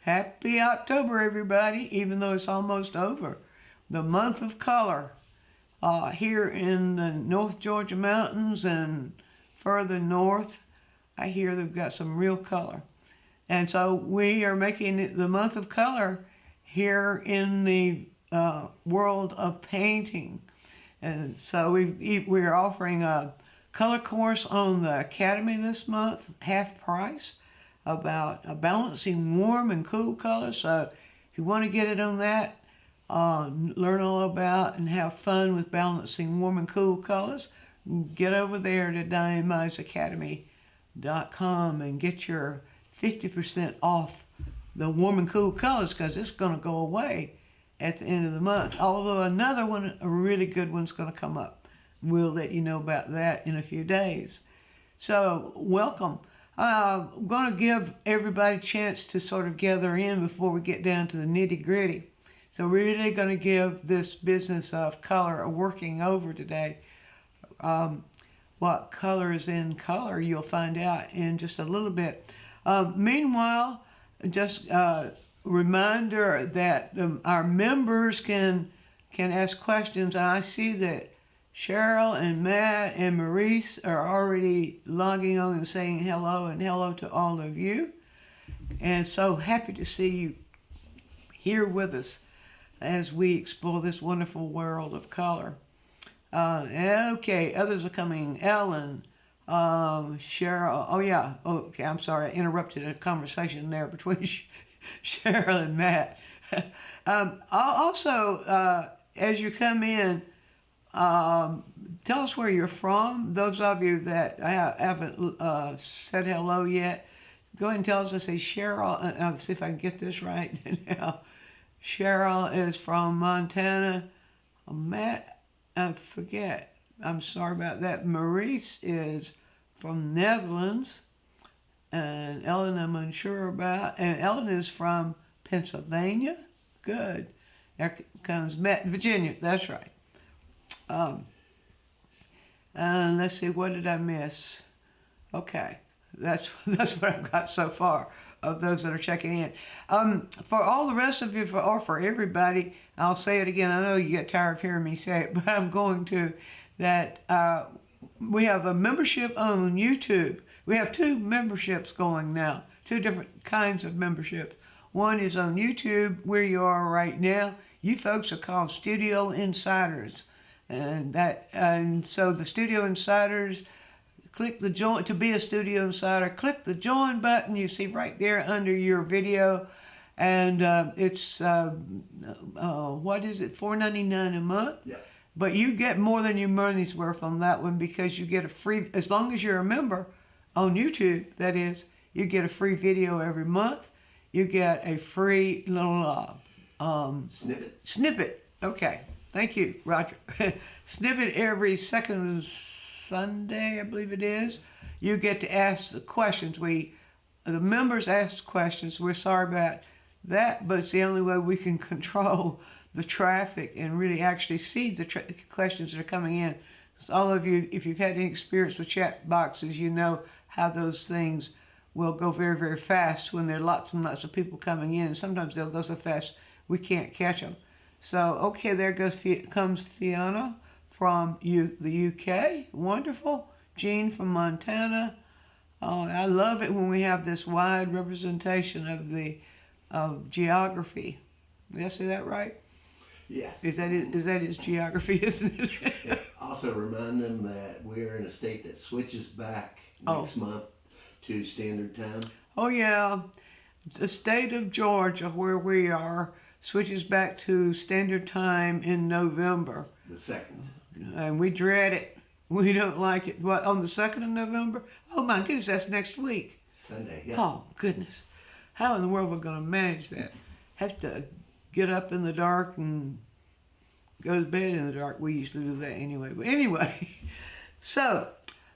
Happy October, everybody, even though it's almost over. The month of color here in the North Georgia mountains and further north. I hear they've got some real color. And so we are making it the month of color here in the world of painting. And so we're offering a color course on the Academy this month, half price, about balancing warm and cool colors. So if you want to get it on that, learn all about and have fun with balancing warm and cool colors, get over there to DianneMizeAcademy.com and get your 50% off the warm and cool colors, because it's going to go away at the end of the month. Although another one, a really good one's going to come up. We'll let you know about that in a few days. So welcome. I'm going to give everybody a chance to sort of gather in before we get down to the nitty gritty. So we're really going to give this business of color a working over today. What color is in color, you'll find out in just a little bit. Meanwhile, just a reminder that our members can ask questions. And I see that Cheryl and Matt and Maurice are already logging on and saying hello, and hello to all of you. And so happy to see you here with us as we explore this wonderful world of color. Okay, others are coming. Ellen, Cheryl. Oh yeah. Okay, I'm sorry. I interrupted a conversation there between Cheryl and Matt. Also, as you come in, tell us where you're from. Those of you that haven't said hello yet, go ahead and tell us. I say Cheryl. See if I can get this right now. Cheryl is from Montana. Matt, I forget. I'm sorry about that. Maurice is from Netherlands. And Ellen, I'm unsure about. And Ellen is from Pennsylvania. Good. There comes Matt, Virginia. That's right. And let's see, what did I miss? Okay, that's what I've got so far of those that are checking in. For all the rest of you, or for everybody, I'll say it again. I know you get tired of hearing me say it, but I'm going to. That we have a membership on YouTube. We have 2 memberships going now, 2 different kinds of memberships. One is on YouTube, where you are right now. You folks are called Studio Insiders. And so the Studio Insiders, click the join to be a Studio Insider. Click the join button you see right there under your video, and it's what is it? $4.99 a month. Yeah. But you get more than your money's worth on that one, because you get a free, as long as you're a member on YouTube. That is, you get a free video every month. You get a free little snippet. Okay. Thank you, Roger. Snippet every second Sunday, I believe it is. You get to ask the questions. The members ask questions. We're sorry about that, but it's the only way we can control the traffic and really actually see the questions that are coming in. So all of you, if you've had any experience with chat boxes, you know how those things will go very, very fast when there are lots and lots of people coming in. Sometimes they'll go so fast we can't catch them. So, okay, there comes Fiona from the UK. Wonderful. Jean from Montana. Oh, I love it when we have this wide representation of geography. Did I say that right? Yes. Is that its geography, isn't it? Yeah. Also remind them that we're in a state that switches back next month to Standard Time. Oh, yeah. The state of Georgia, where we are, switches back to Standard Time in November. The 2nd. And we dread it. We don't like it. What, on the 2nd of November? Oh my goodness, that's next week. Sunday, yeah. Oh, goodness. How in the world are we going to manage that? Have to get up in the dark and go to bed in the dark. We used to do that anyway. But anyway, so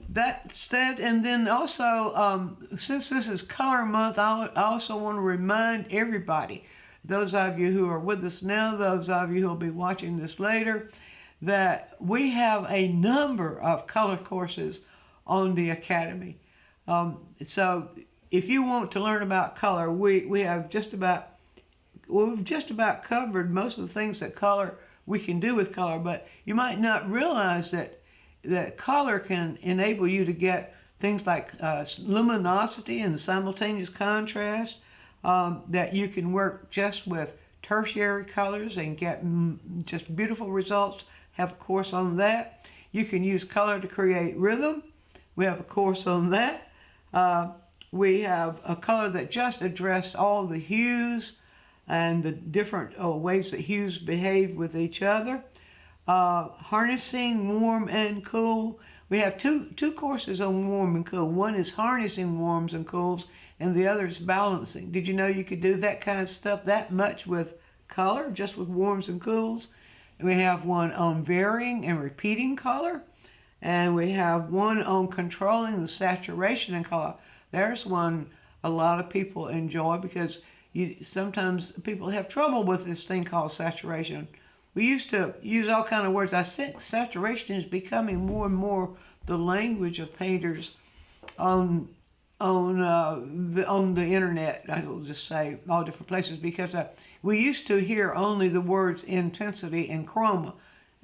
that said, and then also, since this is Color Month, I also want to remind everybody, those of you who are with us now, those of you who will be watching this later, that we have a number of color courses on the Academy. So if you want to learn about color, we've just about covered most of the things that we can do with color, but you might not realize that color can enable you to get things like luminosity and simultaneous contrast, that you can work just with tertiary colors and get just beautiful results. Have a course on that. You can use color to create rhythm. We have a course on that. We have a color that just addresses all the hues and the different ways that hues behave with each other. Harnessing warm and cool. We have two courses on warm and cool. One is harnessing warms and cools, and the other is balancing. Did you know you could do that kind of stuff that much with color, just with warms and cools? And we have one on varying and repeating color, and we have one on controlling the saturation in color. There's one a lot of people enjoy because sometimes people have trouble with this thing called saturation. We used to use all kind of words. I think saturation is becoming more and more the language of painters on the internet. I will just say all different places, because we used to hear only the words intensity and chroma,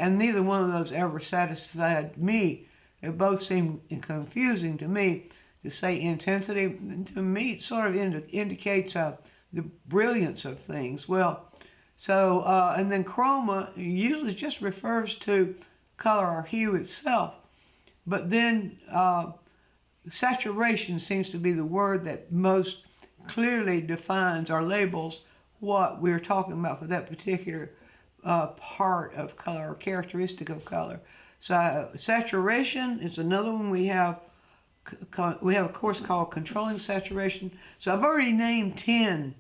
and neither one of those ever satisfied me. They both seem confusing to me. To say intensity, to me, it sort of indicates the brilliance of things. Well, so, and then chroma usually just refers to color or hue itself. But then saturation seems to be the word that most clearly defines or labels what we're talking about for that particular part of color or characteristic of color. So saturation is another one. We have a course called Controlling Saturation. So I've already named 10.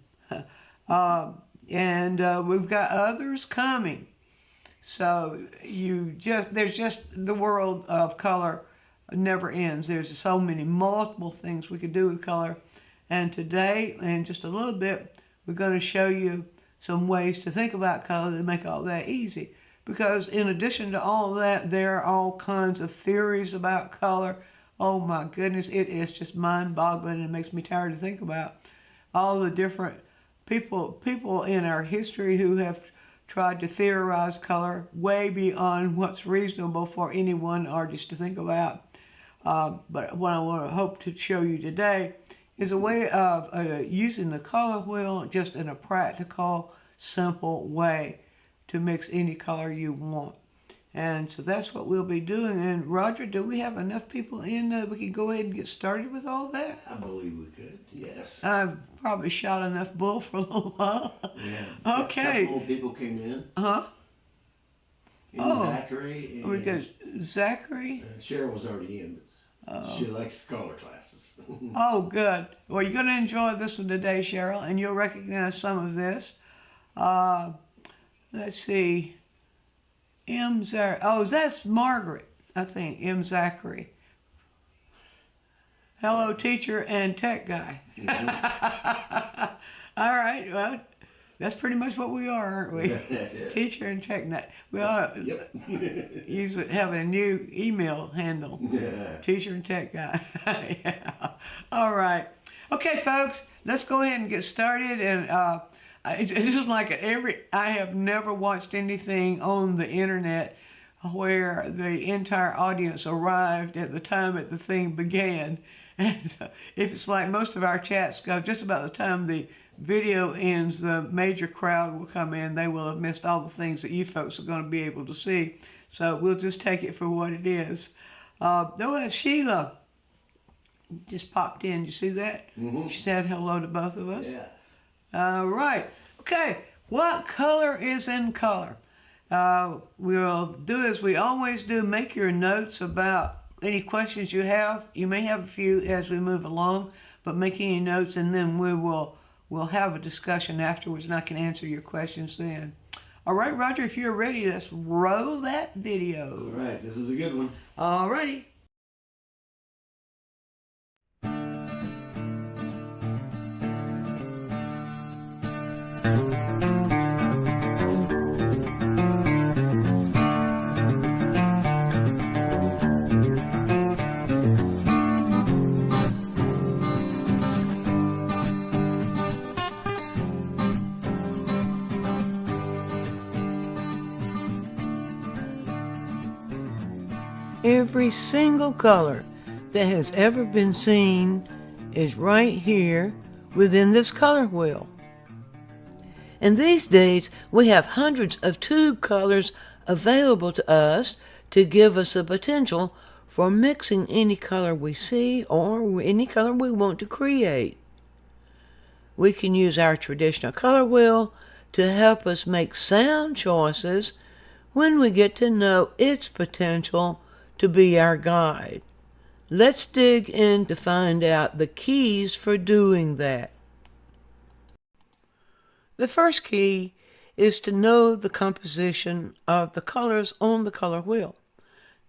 And we've got others coming. So there's just the world of color never ends. There's so many multiple things we could do with color. And today, in just a little bit, we're going to show you some ways to think about color that make all that easy. Because in addition to all that, there are all kinds of theories about color. Oh my goodness, it is just mind-boggling, and it makes me tired to think about all the different people in our history who have tried to theorize color way beyond what's reasonable for any one artist to think about. But what I hope to show you today is a way of using the color wheel just in a practical, simple way to mix any color you want. And so that's what we'll be doing. And Roger, do we have enough people in that we can go ahead and get started with all that? I believe we could, yes. I've probably shot enough bull for a little while. Yeah. Okay. A couple more people came in. Huh? Zachary. And, because Zachary? Cheryl was already in, but she likes color classes. Oh, good. Well, you're going to enjoy this one today, Cheryl, and you'll recognize some of this. Let's see. Oh, that's Margaret, I think. M. Zachary. Hello, teacher and tech guy. Mm-hmm. All right. Well, that's pretty much what we are, aren't we? That's it. Teacher and tech guy. We ought to have a new email handle. Yeah. Teacher and tech guy. Yeah. All right. Okay, folks. Let's go ahead and get started. And it's just like I have never watched anything on the internet where the entire audience arrived at the time that the thing began. And so if it's like most of our chats go, just about the time the video ends, the major crowd will come in. They will have missed all the things that you folks are going to be able to see. So we'll just take it for what it is. Then we have Sheila. Just popped in. You see that? Mm-hmm. She said hello to both of us. Yeah. All right. Okay. What color is in color? We'll do as we always do. Make your notes about any questions you have. You may have a few as we move along, but make any notes, and then we'll have a discussion afterwards, and I can answer your questions then. All right, Roger, if you're ready, let's roll that video. All right. This is a good one. All righty. Every single color that has ever been seen is right here within this color wheel. And these days, we have hundreds of tube colors available to us to give us the potential for mixing any color we see or any color we want to create. We can use our traditional color wheel to help us make sound choices when we get to know its potential to be our guide. Let's dig in to find out the keys for doing that. The first key is to know the composition of the colors on the color wheel.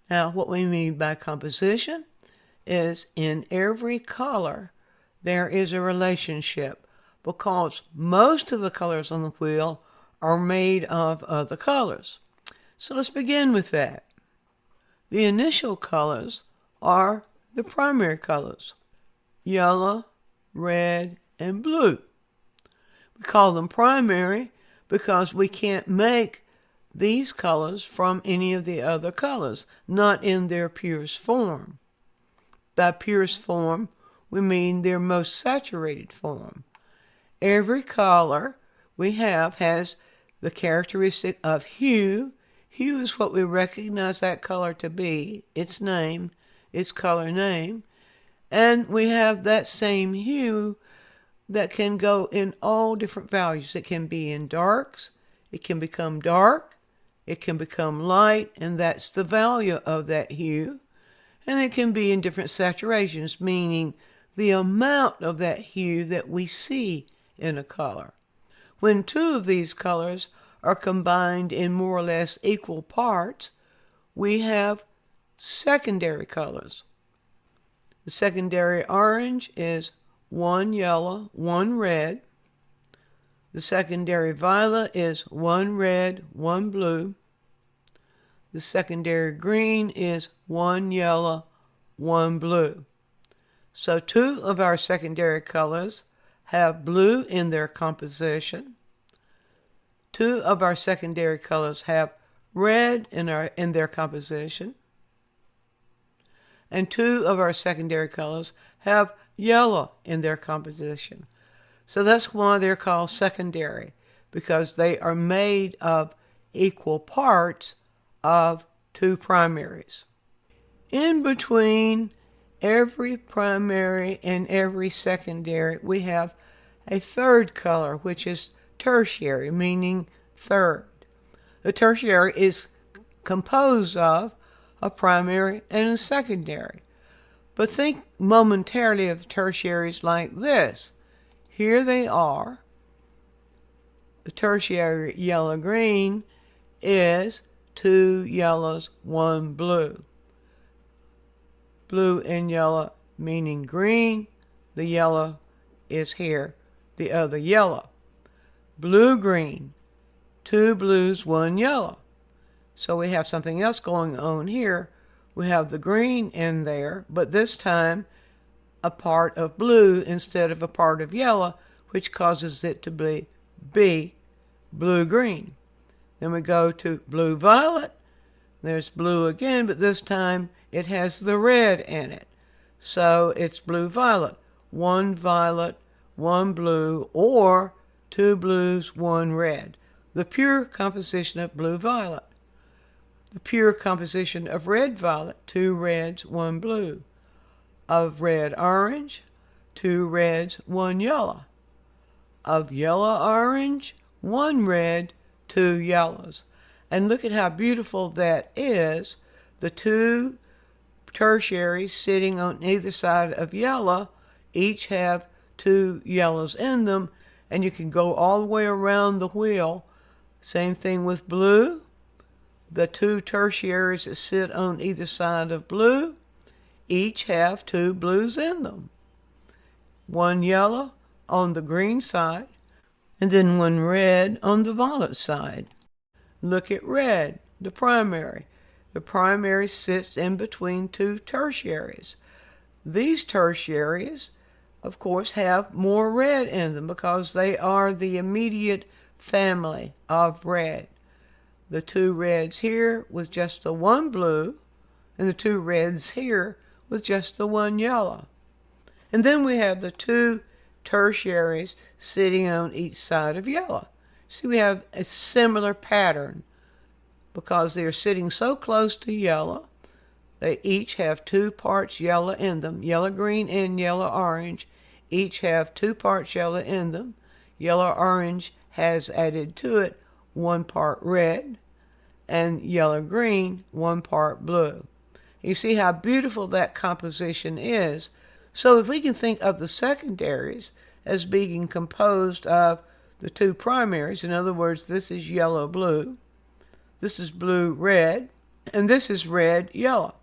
Now, what we mean by composition is in every color there is a relationship, because most of the colors on the wheel are made of other colors. So let's begin with that. The initial colors are the primary colors: yellow, red, and blue. We call them primary because we can't make these colors from any of the other colors, not in their purest form. By purest form, we mean their most saturated form. Every color we have has the characteristic of hue. Hue is what we recognize that color to be, its name, its color name. And we have that same hue that can go in all different values. It can be in darks, it can become dark, it can become light, and that's the value of that hue. And it can be in different saturations, meaning the amount of that hue that we see in a color. When two of these colors are combined in more or less equal parts, we have secondary colors. The secondary orange is 1 yellow, 1 red. The secondary violet is 1 red, 1 blue. The secondary green is 1 yellow, 1 blue. So two of our secondary colors have blue in their composition. Two of our secondary colors have red in their composition. And two of our secondary colors have yellow in their composition. So that's why they're called secondary, because they are made of equal parts of two primaries. In between every primary and every secondary, we have a third color, which is tertiary, meaning third. The tertiary is composed of a primary and a secondary. But think momentarily of tertiaries like this. Here they are. The tertiary yellow-green is 2 yellows, 1 blue. Blue and yellow meaning green. The yellow is here, the other yellow. Blue-green, 2 blues, 1 yellow. So we have something else going on here. We have the green in there, but this time a part of blue instead of a part of yellow, which causes it to be blue-green. Then we go to blue-violet. There's blue again, but this time it has the red in it. So it's blue-violet. 1 violet, 1 blue, or 2 blues, 1 red. The pure composition of blue-violet. The pure composition of red-violet, 2 reds, 1 blue. Of red-orange, 2 reds, 1 yellow. Of yellow-orange, 1 red, 2 yellows. And look at how beautiful that is. The two tertiaries sitting on either side of yellow each have 2 yellows in them, and you can go all the way around the wheel. Same thing with blue. The 2 tertiaries that sit on either side of blue each have 2 blues in them. 1 yellow on the green side, and then 1 red on the violet side. Look at red, the primary. The primary sits in between 2 tertiaries. These tertiaries, of course, have more red in them because they are the immediate family of red. The 2 reds here with just the 1 blue, and the 2 reds here with just the 1 yellow. And then we have the 2 tertiaries sitting on each side of yellow. See, we have a similar pattern because they're sitting so close to yellow. They each have 2 parts yellow in them, yellow-green and yellow-orange. Each have 2 parts yellow in them. Yellow-orange has added to it 1 part red, and yellow-green 1 part blue. You see how beautiful that composition is. So if we can think of the secondaries as being composed of the 2 primaries, in other words, this is yellow-blue, this is blue-red, and this is red-yellow.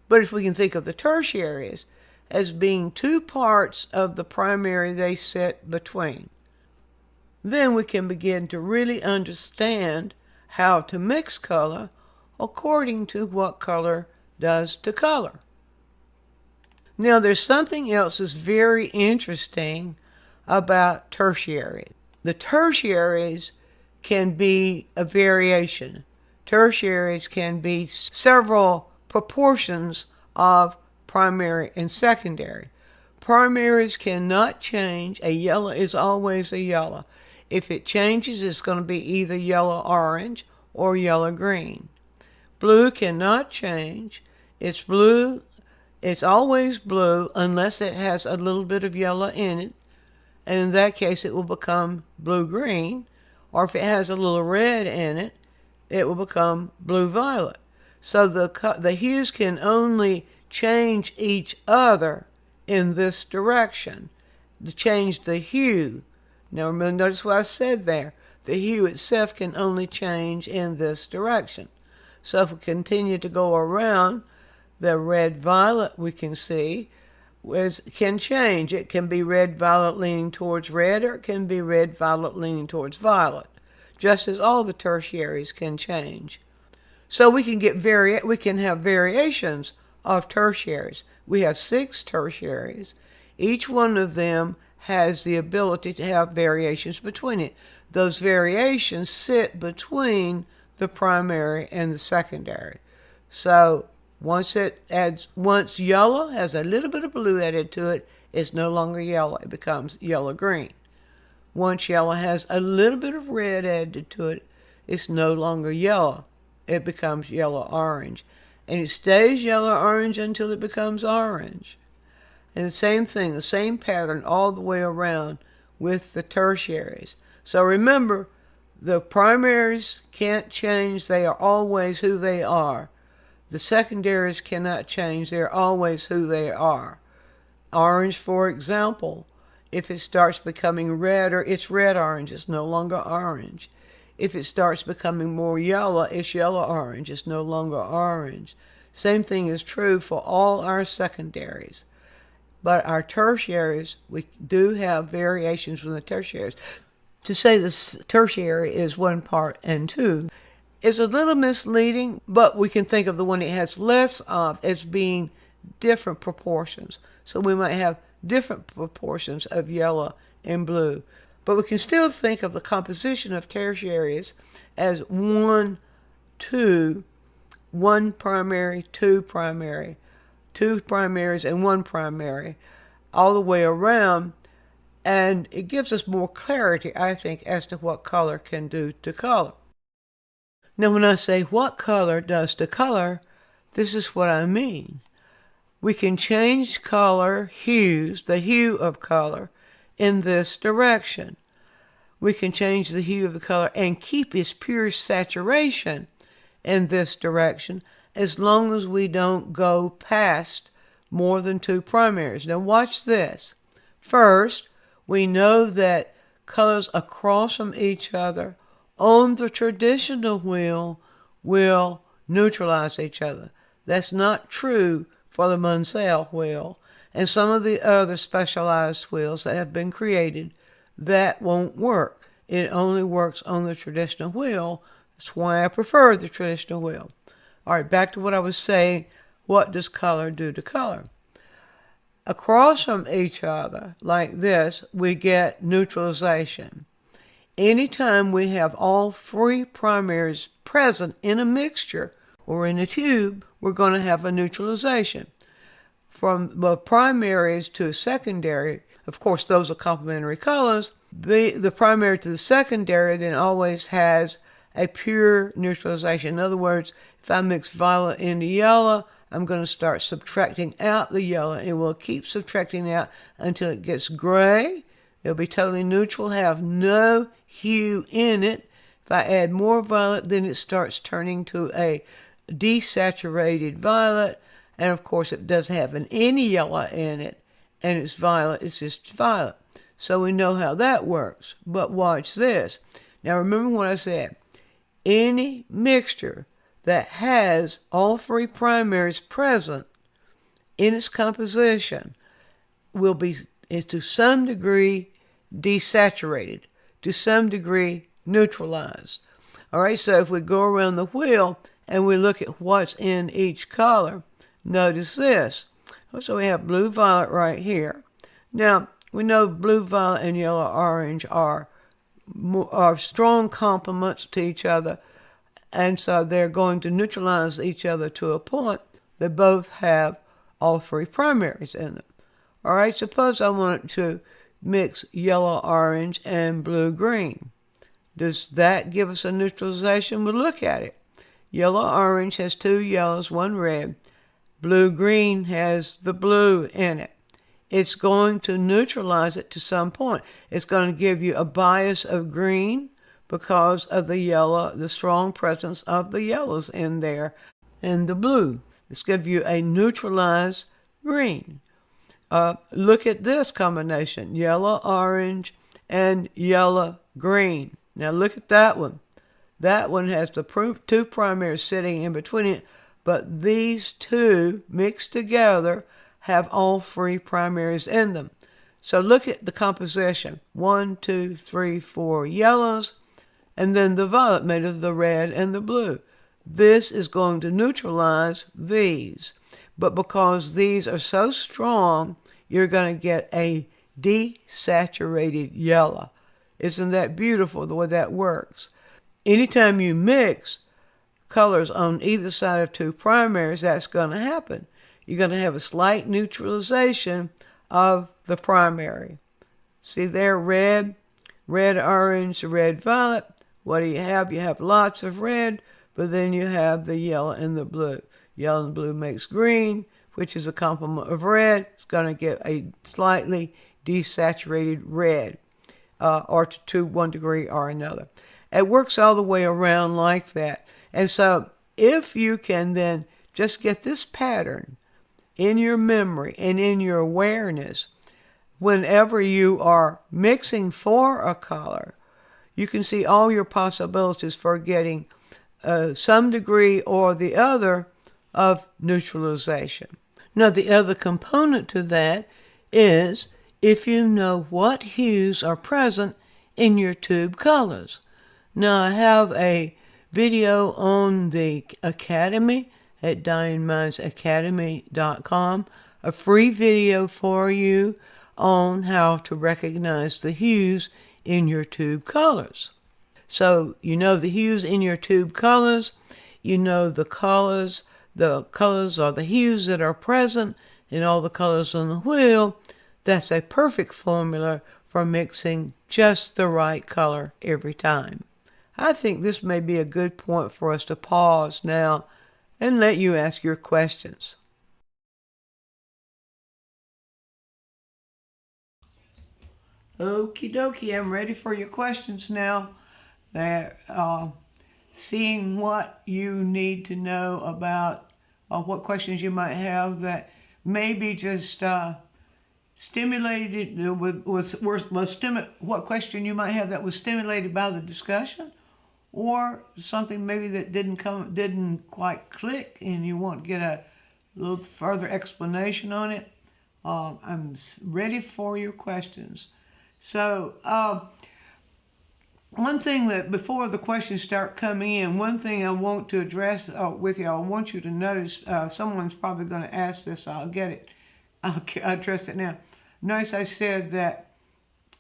But if we can think of the tertiaries as being 2 parts of the primary they sit between, then we can begin to really understand how to mix color according to what color does to color. Now, there's something else that's very interesting about tertiary. The tertiaries can be a variation. Tertiaries can be several proportions of primary and secondary. Primaries cannot change. A yellow is always a yellow. If it changes, it's going to be either yellow-orange or yellow-green. Blue cannot change. It's blue. It's always blue unless it has a little bit of yellow in it. And in that case, it will become blue-green. Or if it has a little red in it, it will become blue-violet. So the hues can only change each other in this direction. To change the hue. Now remember, notice what I said there. The hue itself can only change in this direction. So if we continue to go around, the red-violet we can see can change. It can be red-violet leaning towards red, or it can be red-violet leaning towards violet, just as all the tertiaries can change. So we can have variations of tertiaries. We have 6 tertiaries. Each one of them has the ability to have variations between it. Those variations sit between the primary and the secondary. So once yellow has a little bit of blue added to it, it's no longer yellow. It becomes yellow-green. Once yellow has a little bit of red added to it, it's no longer yellow. It becomes yellow-orange. And it stays yellow-orange until it becomes orange. And the same thing, the same pattern all the way around with the tertiaries. So remember, the primaries can't change. They are always who they are. The secondaries cannot change. They're always who they are. Orange, for example, if it starts becoming redder, it's red-orange. It's no longer orange. If it starts becoming more yellow, it's yellow-orange. It's no longer orange. Same thing is true for all our secondaries. But our tertiaries, we do have variations from the tertiaries. To say this tertiary is 1 part and 2 is a little misleading, but we can think of the one it has less of as being different proportions. So we might have different proportions of yellow and blue. But we can still think of the composition of tertiaries as 1, 2, 1 primary, 2 primary, 2 primaries and 1 primary, all the way around. And it gives us more clarity, I think, as to what color can do to color. Now, when I say what color does to color, this is what I mean. We can change color hues, the hue of color, in this direction. We can change the hue of the color and keep its pure saturation in this direction as long as we don't go past more than 2 primaries. Now watch this. First, we know that colors across from each other on the traditional wheel will neutralize each other. That's not true for the Munsell wheel and some of the other specialized wheels that have been created. That won't work. It only works on the traditional wheel. That's why I prefer the traditional wheel. All right, back to what I was saying. What does color do to color? Across from each other, like this, we get neutralization. Anytime we have all 3 primaries present in a mixture, Or in a tube, we're going to have a neutralization. From the primaries to secondary, of course, those are complementary colors. The primary to the secondary then always has a pure neutralization. In other words, if I mix violet into yellow, I'm going to start subtracting out the yellow. It will keep subtracting out until it gets gray. It'll be totally neutral, have no hue in it. If I add more violet, then it starts turning to a desaturated violet. And of course, it doesn't have any yellow in it. And it's violet, it's just violet. So we know how that works. But watch this. Now remember what I said. Any mixture that has all three primaries present in its composition will be, to some degree, desaturated, to some degree, neutralized. All right, so if we go around the wheel and we look at what's in each color, notice this. So we have blue, violet right here. Now, we know blue, violet, and yellow, orange are strong complements to each other, and so they're going to neutralize each other to a point. They both have all three primaries in them. All right, suppose I wanted to mix yellow, orange, and blue, green. Does that give us a neutralization? We'll look at it. Yellow, orange has two yellows, one red. Blue, green has the blue in it. It's going to neutralize it to some point. It's going to give you a bias of green because of the yellow, the strong presence of the yellows in there, and the blue. It's give you a neutralized green. Look at this combination, yellow, orange, and yellow, green. Now look at that one. That one has the two primaries sitting in between it, but these two mixed together have all three primaries in them. So look at the composition. 1, 2, 3, 4 yellows, and then the violet made of the red and the blue. This is going to neutralize these. But because these are so strong, you're going to get a desaturated yellow. Isn't that beautiful the way that works? Anytime you mix colors on either side of two primaries, that's going to happen. You're going to have a slight neutralization of the primary. See there, red, orange, red, violet. What do you have? You have lots of red, but then you have the yellow and the blue. Yellow and blue makes green, which is a complement of red. It's going to get a slightly desaturated red, or to one degree or another. It works all the way around like that. And so if you can then just get this pattern in your memory and in your awareness, whenever you are mixing for a color, you can see all your possibilities for getting some degree or the other of neutralization. Now, the other component to that is if you know what hues are present in your tube colors. Now, I have a video on the Academy at DianneMizeAcademy.com, a free video for you on how to recognize the hues in your tube colors. So you know the hues in your tube colors, you know the colors are the hues that are present in all the colors on the wheel. That's a perfect formula for mixing just the right color every time. I think this may be a good point for us to pause now and let you ask your questions. Okie dokie, I'm ready for your questions now. Seeing what you need to know about what questions you might have that maybe just stimulated, what question you might have that was stimulated by the discussion, or something maybe that didn't quite click and you want to get a little further explanation on it. I'm ready for your questions. So one thing that before the questions start coming in, one thing I want to address with you, I want you to notice, someone's probably going to ask this, I'll get it. I'll address it now. Notice I said that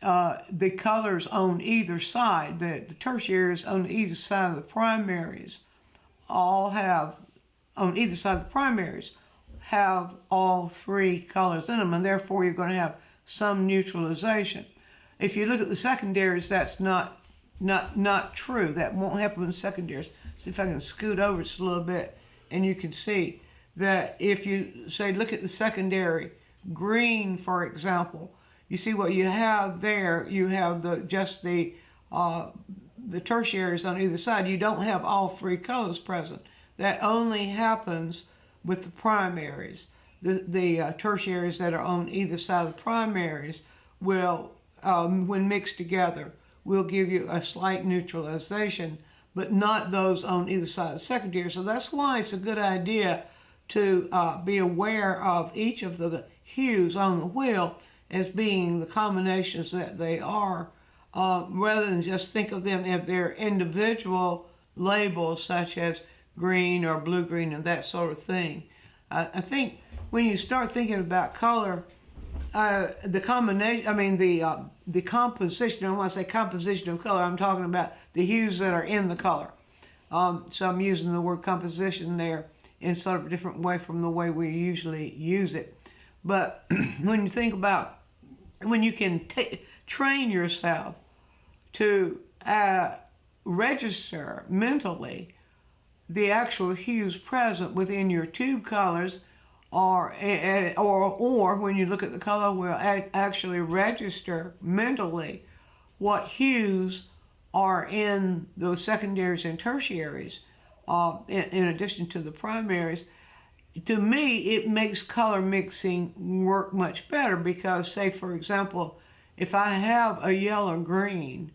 the colors on either side, the tertiaries on either side of the primaries, all have on either side of the primaries have all three colors in them, and therefore you're going to have some neutralization. If you look at the secondaries, that's not true. That won't happen in secondaries. See if I can scoot over just a little bit, and you can see that if you say look at the secondary green, for example, you see what you have there. You have the tertiaries on either side. You don't have all three colors present. That only happens with the primaries. The tertiaries that are on either side of the primaries will, when mixed together, will give you a slight neutralization, but not those on either side of the secondary. So that's why it's a good idea to be aware of each of the hues on the wheel as being the combinations that they are, rather than just think of them as their individual labels, such as green or blue-green and that sort of thing. I think when you start thinking about color, the combination, I mean the composition, and when I say composition of color, I'm talking about the hues that are in the color. So I'm using the word composition there in sort of a different way from the way we usually use it. But when you think about, when you can train yourself to register mentally the actual hues present within your tube colors, or when you look at the color wheel, actually register mentally what hues are in those secondaries and tertiaries, in addition to the primaries. To me, it makes color mixing work much better, because, say for example, if I have a yellow green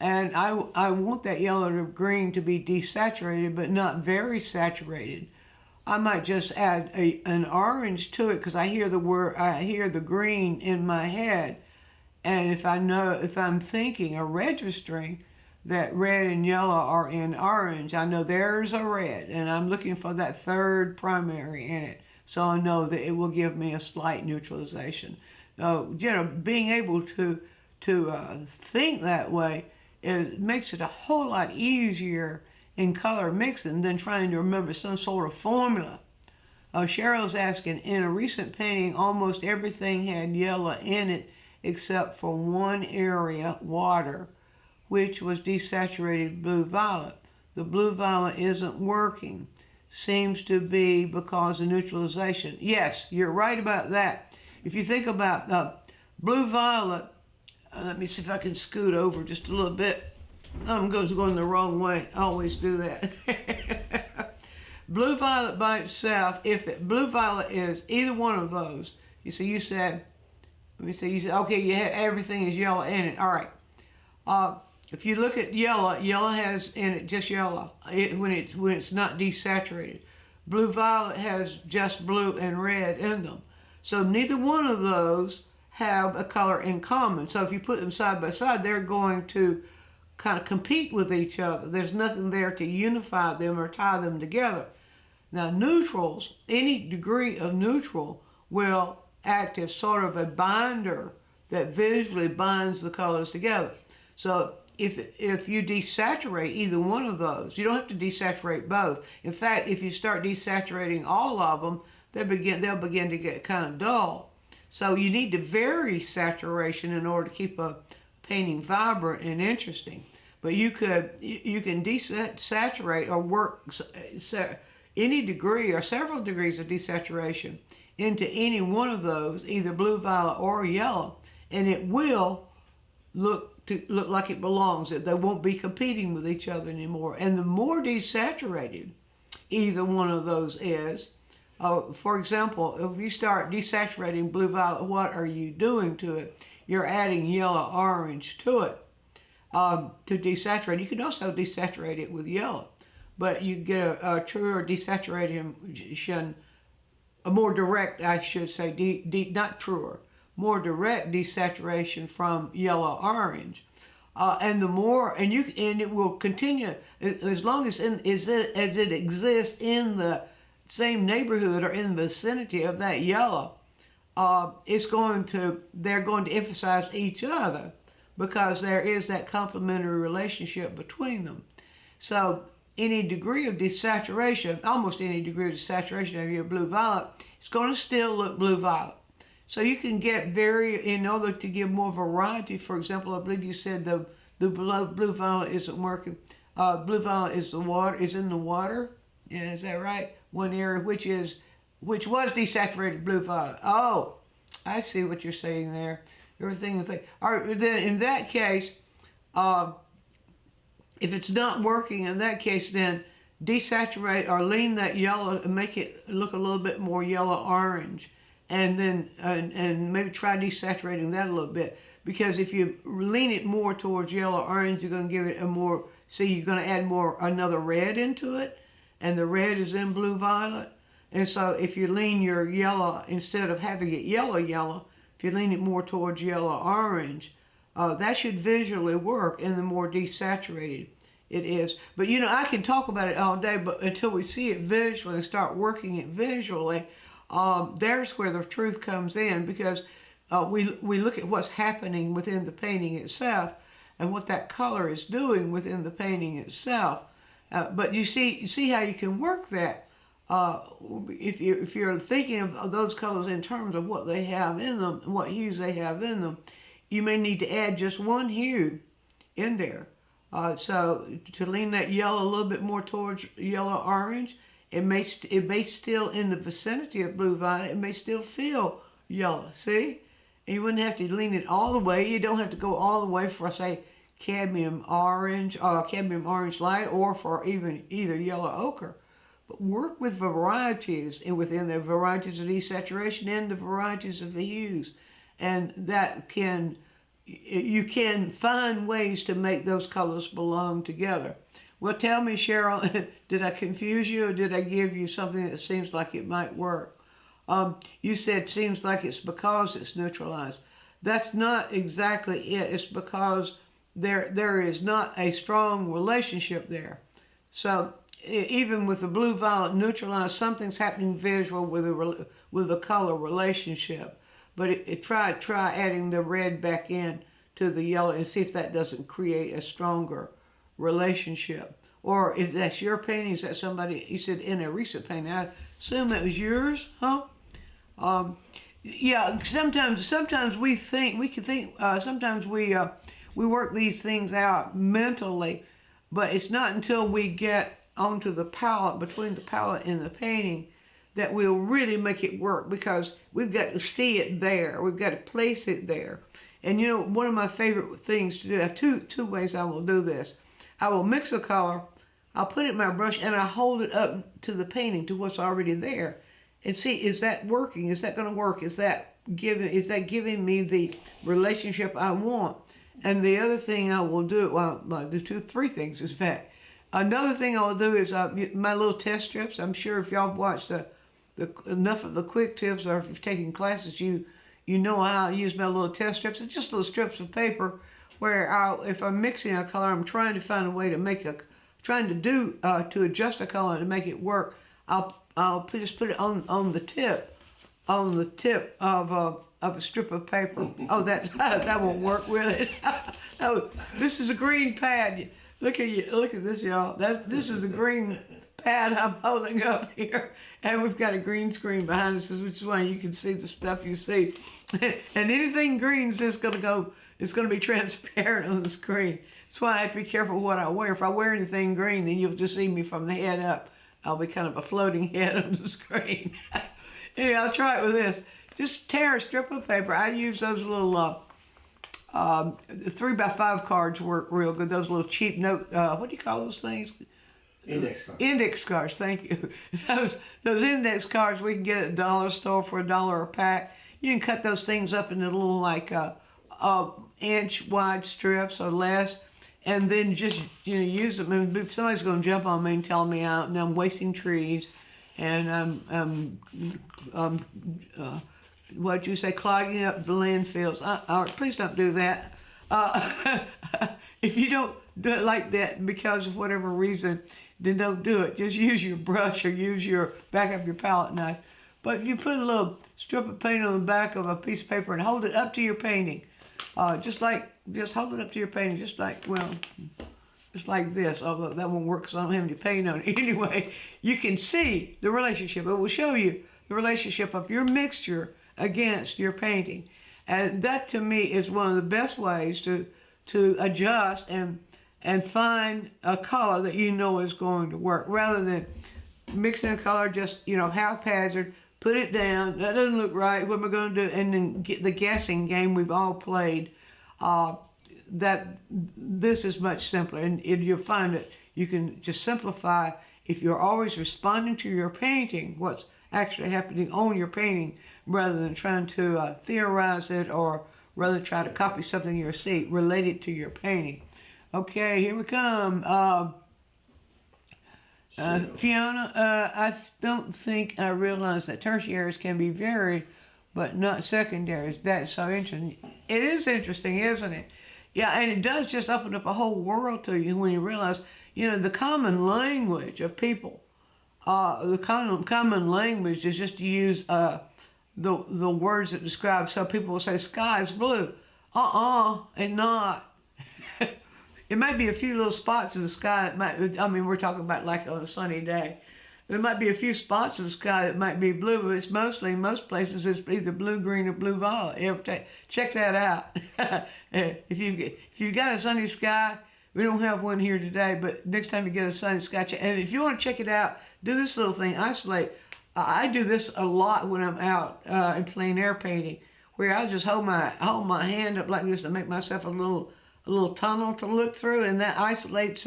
and I want that yellow to green to be desaturated but not very saturated, I might just add an orange to it, because I hear the green in my head, and if I'm thinking or registering that red and yellow are in orange, I know there's a red, and I'm looking for that third primary in it, so I know that it will give me a slight neutralization. So, being able to think that way, it makes it a whole lot easier in color mixing than trying to remember some sort of formula. Cheryl's asking, in a recent painting, almost everything had yellow in it except for one area, water, which was desaturated blue-violet. The blue-violet isn't working. Seems to be because of neutralization. Yes, you're right about that. If you think about blue-violet, let me see if I can scoot over just a little bit. I'm going the wrong way. I always do that. Blue-violet by itself, blue-violet is either one of those. You said, okay, you have, everything is yellow in it. All right. If you look at yellow, yellow has in it just yellow when it's not desaturated. Blue-violet has just blue and red in them. So neither one of those have a color in common. So if you put them side by side, they're going to kind of compete with each other. There's nothing there to unify them or tie them together. Now neutrals, any degree of neutral will act as sort of a binder that visually binds the colors together. So if you desaturate either one of those, you don't have to desaturate both. In fact, if you start desaturating all of them, they'll begin to get kind of dull. So you need to vary saturation in order to keep a painting vibrant and interesting. But you can desaturate or work any degree or several degrees of desaturation into any one of those, either blue, violet, or yellow, and it will look like it belongs. They won't be competing with each other anymore. And the more desaturated either one of those is, for example, if you start desaturating blue, violet, what are you doing to it? You're adding yellow, orange to it to desaturate. You can also desaturate it with yellow, but you get a truer desaturation, a more direct, I should say, not truer, more direct desaturation from yellow, orange. And the more, and it will continue as long as it exists in the same neighborhood or in the vicinity of that yellow. They're going to emphasize each other because there is that complementary relationship between them. So any degree of desaturation, almost any degree of desaturation of your blue violet, it's going to still look blue violet. So you can get in order to give more variety. For example, I believe you said the blue violet isn't working. Blue violet is in the water. Yeah, is that right? One area which was desaturated blue violet. Oh, I see what you're saying there. Everything. All right, then in that case, if it's not working in that case, then desaturate or lean that yellow and make it look a little bit more yellow-orange. And then and maybe try desaturating that a little bit. Because if you lean it more towards yellow-orange, you're going to give it you're going to add another red into it. And the red is in blue-violet. And so if you lean your yellow, instead of having it yellow, if you lean it more towards yellow-orange, that should visually work, and the more desaturated it is. But I can talk about it all day, but until we see it visually and start working it visually, there's where the truth comes in, because we look at what's happening within the painting itself and what that color is doing within the painting itself. But you see how you can work that. If you're thinking of those colors in terms of what they have in them and what hues they have in them, you may need to add just one hue in there. So to lean that yellow a little bit more towards yellow-orange, it may still, in the vicinity of blue violet, it may still feel yellow. See? And you wouldn't have to lean it all the way. You don't have to go all the way for, say, cadmium orange light, or for either yellow ochre. But work with varieties, and within the varieties of desaturation and the varieties of the hues. And you can find ways to make those colors belong together. Well, tell me, Cheryl, did I confuse you, or did I give you something that seems like it might work? You said seems like it's because it's neutralized. That's not exactly it. It's because there is not a strong relationship there. So even with the blue-violet neutralized, something's happening visual with the color relationship. But try adding the red back in to the yellow and see if that doesn't create a stronger relationship. Or if that's your painting, is that somebody, you said in a recent painting, I assume that was yours, huh? Yeah, sometimes we work these things out mentally, but it's not until we get onto the palette, between the palette and the painting, that we'll really make it work, because we've got to see it there. We've got to place it there. And one of my favorite things to do, I have two ways I will do this. I will mix a color, I'll put it in my brush, and I hold it up to the painting, to what's already there, and see, is that working? Is that going to work? Is that giving me the relationship I want? And the other thing I will do, well, I'll do three things, in fact. Another thing I'll do is my little test strips. I'm sure if y'all watched enough of the quick tips, or if you've taken classes, you know how I use my little test strips. It's just little strips of paper where if I'm mixing a color, I'm trying to find a way to to adjust a color to make it work. I'll just put it on the tip of a strip of paper. Oh, that won't work, will it? Oh, this is a green pad. Look at this, y'all. This is a green pad I'm holding up here, and we've got a green screen behind us, which is why you can see the stuff you see. And anything green is just it's gonna be transparent on the screen. That's why I have to be careful what I wear. If I wear anything green, then you'll just see me from the head up. I'll be kind of a floating head on the screen. Anyway, I'll try it with this. Just tear a strip of paper. I use those little 3x5 cards work real good. Those little cheap note, what do you call those things? Index cards. Index cards, thank you. Those index cards we can get at the dollar store for $1 a pack. You can cut those things up into little inch wide strips or less, and then just use them. And somebody's going to jump on me and tell me I'm wasting trees, and I'm what'd you say, clogging up the landfills. Please don't do that. If you don't do it like that because of whatever reason, then don't do it. Just use your brush, or back of your palette knife. But if you put a little strip of paint on the back of a piece of paper and hold it up to your painting, just hold it up to your painting, just like, well, it's like this, although that won't work because I don't have any paint on it. Anyway, you can see the relationship. It will show you the relationship of your mixture against your painting. And that to me is one of the best ways to adjust and find a color that you know is going to work, rather than mixing a color just, haphazard, put it down, that doesn't look right, what am I going to do? And then get the guessing game we've all played. That this is much simpler, and you'll find that you can just simplify if you're always responding to your painting, what's actually happening on your painting, rather than trying to theorize it, or rather try to copy something you see related to your painting. Okay, here we come. Fiona, I don't think I realized that tertiaries can be varied, but not secondaries. That's so interesting. It is interesting, isn't it? Yeah, and it does just open up a whole world to you when you realize, the common language of people. The common language is just to use the words that describe. So people will say, sky is blue. And not. It might be a few little spots in the sky that we're talking about like on a sunny day. There might be a few spots in the sky that might be blue, but it's mostly, most places, it's either blue, green, or blue violet. Check that out. If you've got a sunny sky, we don't have one here today, but next time you get a sunny sky, and if you want to check it out, do this little thing, isolate. I do this a lot when I'm out in plein air painting, where I just hold my hand up like this and make myself a little tunnel to look through, and that isolates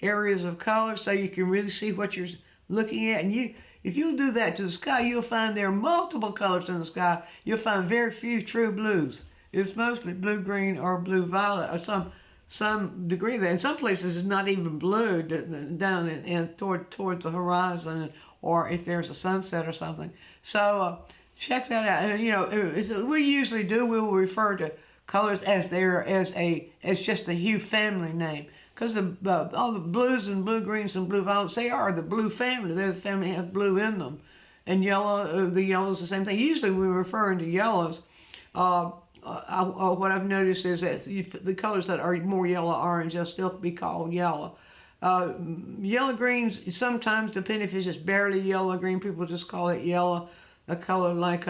areas of color so you can really see what you're looking at. And if you'll do that to the sky, you'll find there are multiple colors in the sky. You'll find very few true blues. It's mostly blue, green, or blue, violet, or some degree of that. In some places, it's not even blue down and towards the horizon, or if there's a sunset or something. So check that out. And we usually do. We will refer to colors as just a hue family name, because all the blues and blue greens and blue violets, they are the blue family. They're the family that have blue in them. And yellow, the yellow is the same thing. Usually we're referring to yellows. What I've noticed is that the colors that are more yellow-orange, they'll still be called yellow. Yellow greens, sometimes, depending if it's just barely yellow-green, people just call it yellow. A color like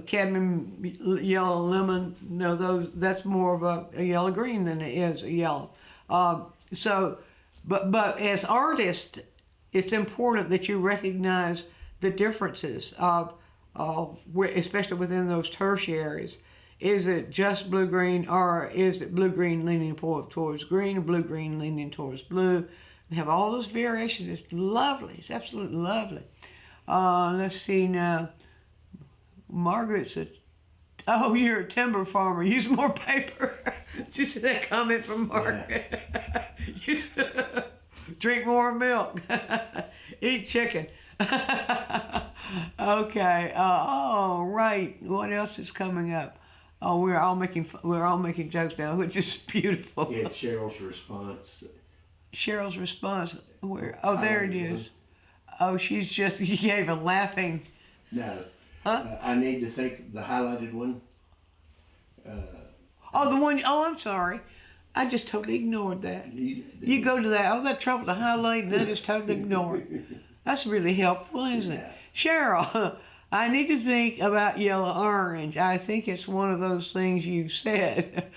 cadmium yellow lemon, that's more of a yellow-green than it is a yellow. But as artists, it's important that you recognize the differences of, especially within those tertiaries. Is it just blue-green, or is it blue-green leaning towards green, or blue-green leaning towards blue? We have all those variations. It's lovely. It's absolutely lovely. Let's see now. Margaret said, "Oh, you're a timber farmer. Use more paper." Did you see that comment from Margaret? Yeah. Drink more milk. Eat chicken. Okay. All right. What else is coming up? Oh, we're all making jokes now, which is beautiful. Yeah, Cheryl's response. Cheryl's response. Where? Oh, there it is. Oh, she gave a laughing. No. Huh? I need to think the highlighted one. The one. Oh, I'm sorry. I just totally ignored that. You go to that. All that trouble to highlight, and I just totally ignore it. That's really helpful, isn't it? Cheryl, I need to think about yellow-orange. I think it's one of those things you said.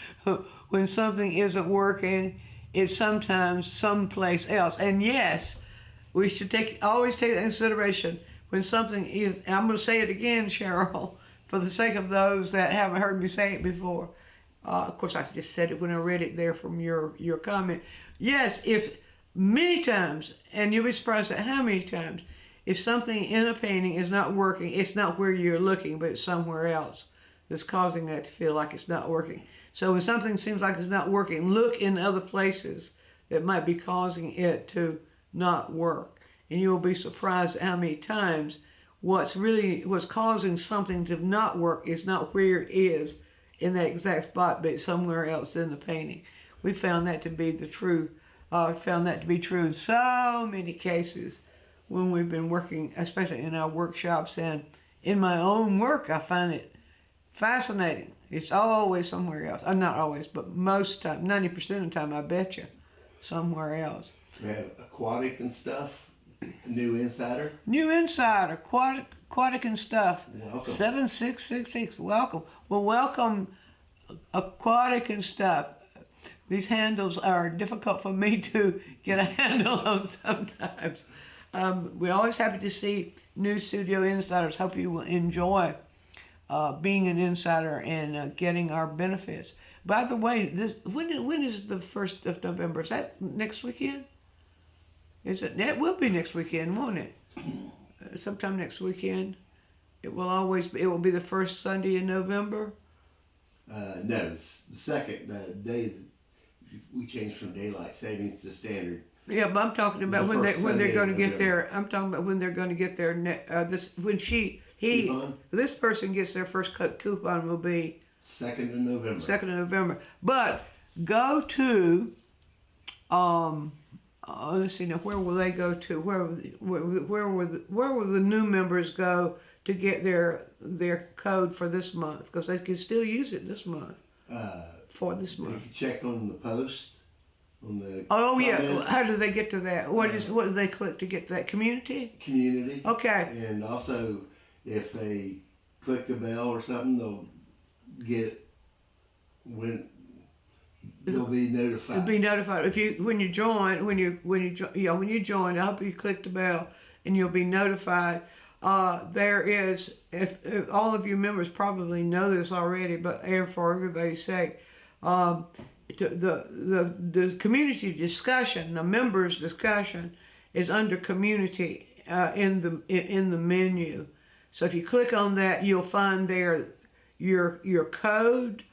When something isn't working, it's sometimes someplace else. And yes, we should always take that into consideration. When something is, I'm going to say it again, Cheryl, for the sake of those that haven't heard me say it before. Of course, I just said it when I read it there from your comment. Yes, if many times, and you'll be surprised at how many times, if something in a painting is not working, it's not where you're looking, but it's somewhere else that's causing that to feel like it's not working. So when something seems like it's not working, look in other places that might be causing it to not work. And you'll be surprised at how many times what's causing something to not work is not where it is in that exact spot, but somewhere else in the painting. We found that to be true in so many cases when we've been working, especially in our workshops and in my own work. I find it fascinating. It's always somewhere else. Not always, but most time, 90% of the time, I bet you. somewhere else. We have aquatic and stuff. New insider. New insider, aquatic and stuff. Welcome. 7666. Welcome. Well, welcome, aquatic and stuff. These handles are difficult for me to get a handle on sometimes. We're always happy to see new studio insiders. Hope you will enjoy being an insider and getting our benefits. By the way, when is the 1st of November? Is that next weekend? Is it? It will be next weekend, won't it? Sometime next weekend. It will be the first Sunday in November. No, it's the second day. We changed from daylight savings to standard. Yeah, but I'm talking about when they're going to get there. I'm talking about when they're going to get there. This person gets their first coupon will be 2nd of November. 2nd of November. But go to let's see now. Where will they go to? Where will the new members go to get their code for this month? Because they can still use it this month. For this month. You can check on the post. On the comments. Yeah. How do they get to that? What do they click to get to that? Community? Community. Okay. And also, if they click the bell or something, they'll get they'll be notified. They'll be notified when you join. I hope you click the bell, and you'll be notified. There is, if all of you members probably know this already, but for everybody's sake, the community discussion, the members discussion, is under community in the menu. So if you click on that, you'll find there your code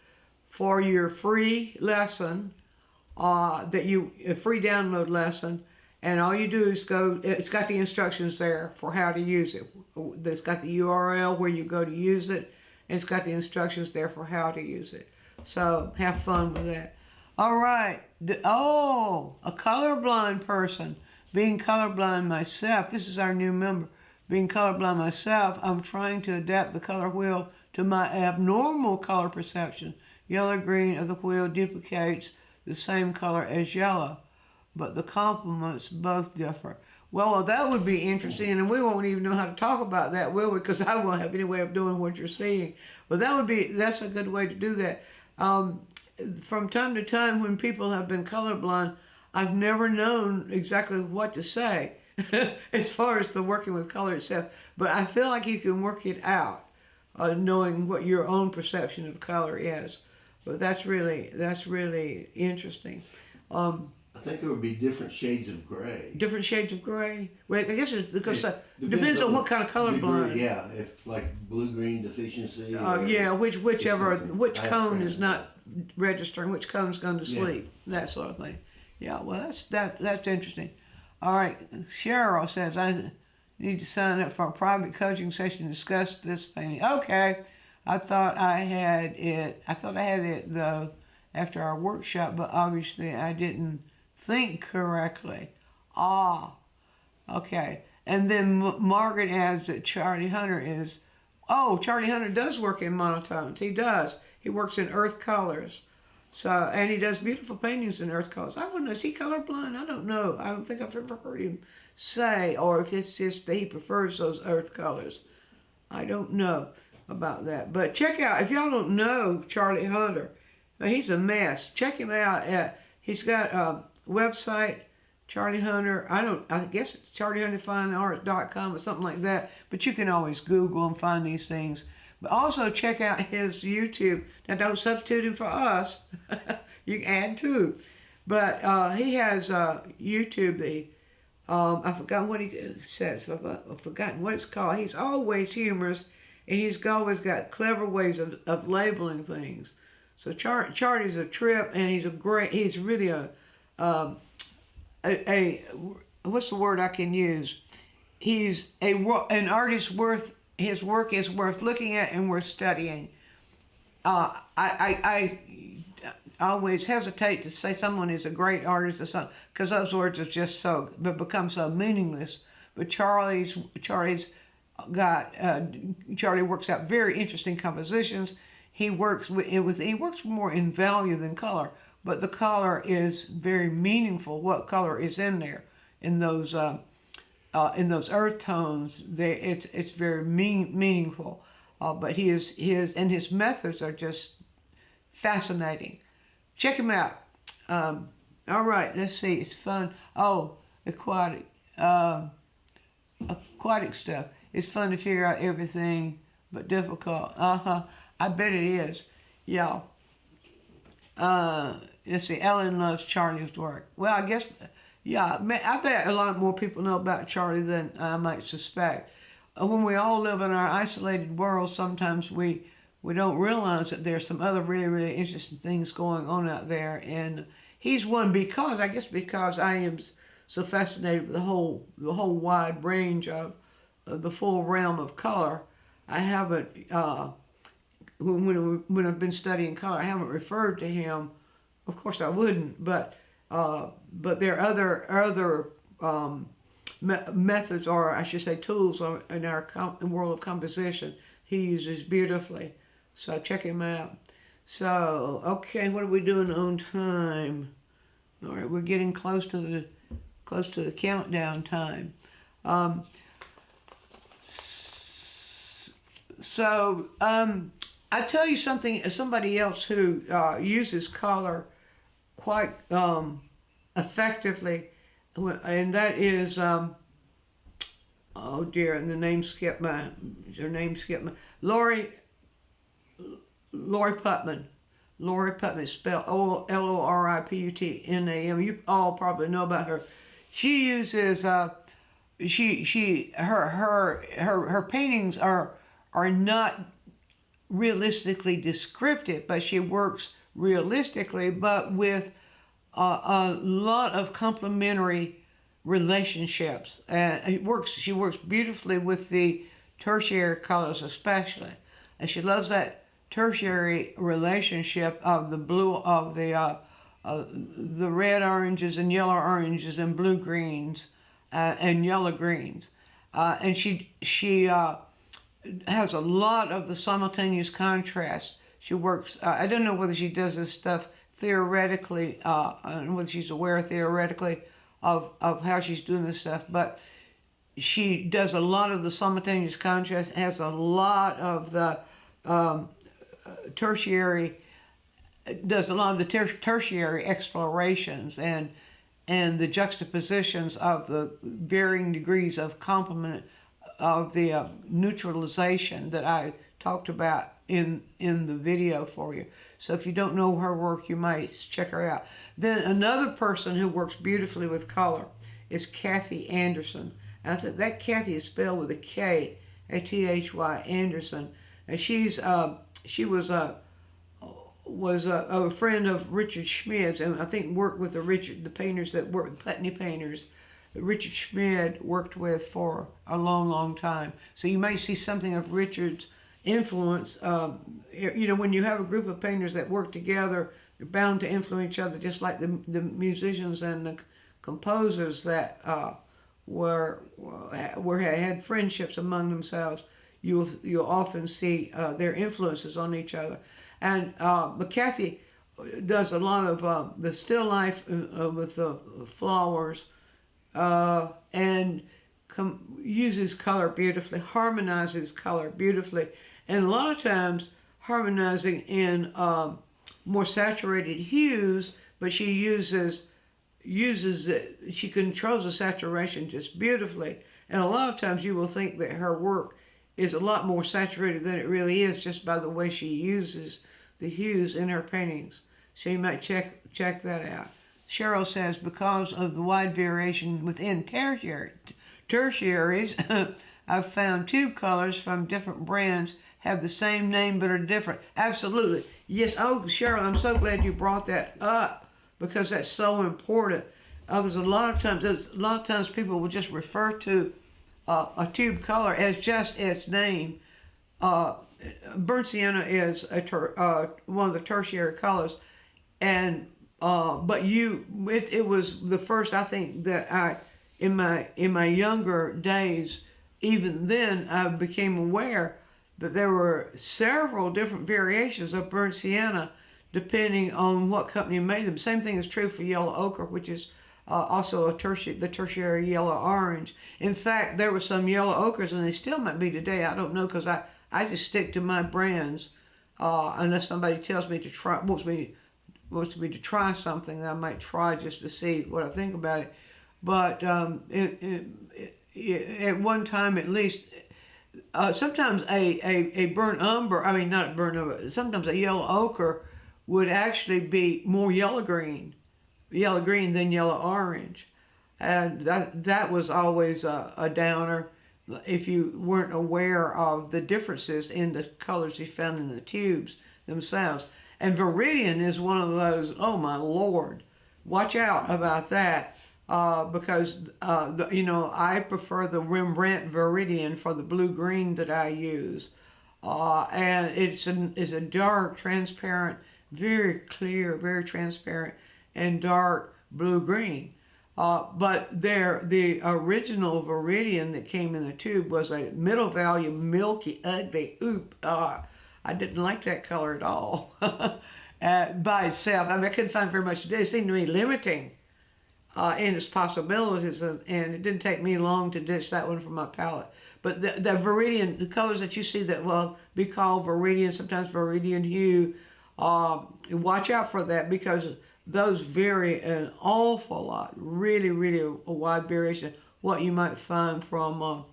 for your free lesson, a free download lesson, and all you do is go. It's got the instructions there for how to use it. It's got the URL where you go to use it, and it's got the instructions there for how to use it. So have fun with that. All right. A colorblind person. Being colorblind myself. This is our new member. Being colorblind myself, I'm trying to adapt the color wheel to my abnormal color perception. Yellow-green of the wheel duplicates the same color as yellow, but the complements both differ. Well, that would be interesting, and we won't even know how to talk about that, will we? Because I won't have any way of doing what you're seeing. But that's a good way to do that. From time to time, when people have been colorblind, I've never known exactly what to say as far as the working with color itself. But I feel like you can work it out, knowing what your own perception of color is. But that's really interesting. I think there would be different shades of gray. Different shades of gray? Well, I guess it's because it depends on what kind of colorblind. Yeah, if like blue-green deficiency. Yeah, which cone is not registering, which cone's going to sleep, that sort of thing. Yeah, well, that's interesting. All right, Cheryl says, I need to sign up for a private coaching session to discuss this painting. Okay, I thought I had it though after our workshop, but obviously I didn't think correctly. Okay. And then Margaret adds that Charlie Hunter does work in monotones. He does. He works in earth colors. So, and he does beautiful paintings in earth colors. I don't know, is he colorblind? I don't know. I don't think I've ever heard him say, or if it's just that he prefers those earth colors. I don't know about that. But check out, if y'all don't know Charlie Hunter, he's a mess. Check him out. He's got a website, Charlie Hunter. I guess it's charliehunterfineart.com or something like that. But you can always Google and find these things. But also check out his YouTube. Now don't substitute him for us. You can add too. But he has YouTube. I've forgotten what he says. I've forgotten what it's called. He's always humorous, and he's always got clever ways of labeling things. So Charlie's a trip, and he's really what's the word I can use? He's an artist his work is worth looking at and worth studying. I always hesitate to say someone is a great artist or something, because those words are just become so meaningless. But Charlie works out very interesting compositions. He works more in value than color, but the color is very meaningful. What color is in there in those earth tones? It's very meaningful. But his methods are just fascinating. Check him out. All right, let's see. It's fun. Oh, aquatic stuff. It's fun to figure out everything, but difficult. I bet it is. Yeah. Let's see. Ellen loves Charlie's work. Well, I guess, yeah. I bet a lot more people know about Charlie than I might suspect. When we all live in our isolated world, sometimes we don't realize that there's some other really, really interesting things going on out there. And he's one because I am so fascinated with the whole wide range of the full realm of color. I haven't, when I've been studying color, I haven't referred to him. Of course I wouldn't, but there are other methods, or I should say tools, in our world of composition he uses beautifully. So check him out. So, okay, what are we doing on time? All right, we're getting close to the countdown time. I tell you somebody else who uses color quite effectively, and that is oh dear, and her name skipped my Lori Putman. Lori Putman is spelled Loriputnam. You all probably know about her. She uses her paintings are not realistically descriptive, but she works realistically, but with a lot of complementary relationships. And she works beautifully with the tertiary colors especially. And she loves that tertiary relationship of the blue, of the red oranges and yellow oranges and blue greens and yellow greens. And she has a lot of the simultaneous contrast. She works, I don't know whether she does this stuff theoretically, and whether she's aware theoretically of how she's doing this stuff, but she does a lot of the simultaneous contrast, has a lot of the tertiary explorations and the juxtapositions of the varying degrees of complement of the neutralization that I talked about in the video for you. So if you don't know her work, you might check her out. Then another person who works beautifully with color is Kathy Anderson. And I think that Kathy is spelled with a K, A-T-H-Y, Anderson. And she was a friend of Richard Schmid's, and I think worked with the painters that worked, Putney painters, that Richard Schmid worked with for a long, long time. So you may see something of Richard's influence. When you have a group of painters that work together, they're bound to influence each other, just like the musicians and the composers that had friendships among themselves. You'll often see their influences on each other. And Kathy does a lot of the still life with the flowers, and uses color beautifully, harmonizes color beautifully, and a lot of times harmonizing in more saturated hues, but she she controls the saturation just beautifully. And a lot of times you will think that her work is a lot more saturated than it really is, just by the way she uses the hues in her paintings. So you might check that out. Cheryl says, because of the wide variation within tertiaries, I've found tube colors from different brands have the same name but are different. Absolutely. Yes. Oh, Cheryl, I'm so glad you brought that up, because that's so important. Because a lot of times people will just refer to a tube color as just its name. Burnt sienna is one of the tertiary colors, and but it was the first, I think, that I in my younger days. Even then, I became aware that there were several different variations of burnt sienna depending on what company made them. Same thing is true for yellow ochre, which is also the tertiary yellow orange. In fact, there were some yellow ochres, and they still might be today. I don't know, because I just stick to my brands unless somebody tells me to try, wants me to try something. I might try just to see what I think about it. But at one time at least, sometimes a burnt umber, I mean not burnt umber, sometimes a yellow ochre would actually be more yellow green than yellow orange. And that was always a downer if you weren't aware of the differences in the colors you found in the tubes themselves. And Viridian is one of those, oh my Lord, watch out about that. Because I prefer the Rembrandt Viridian for the blue-green that I use. And it's a dark, transparent, very clear, very transparent, and dark blue-green. But the original Viridian that came in the tube was a middle value, milky, ugly, I didn't like that color at all by itself. I mean, I couldn't find very much today. It seemed to me limiting in its possibilities, and it didn't take me long to ditch that one from my palette. But the Viridian, the colors that you see that will be called Viridian, sometimes Viridian hue, watch out for that, because those vary an awful lot, really, really a wide variation, what you might find from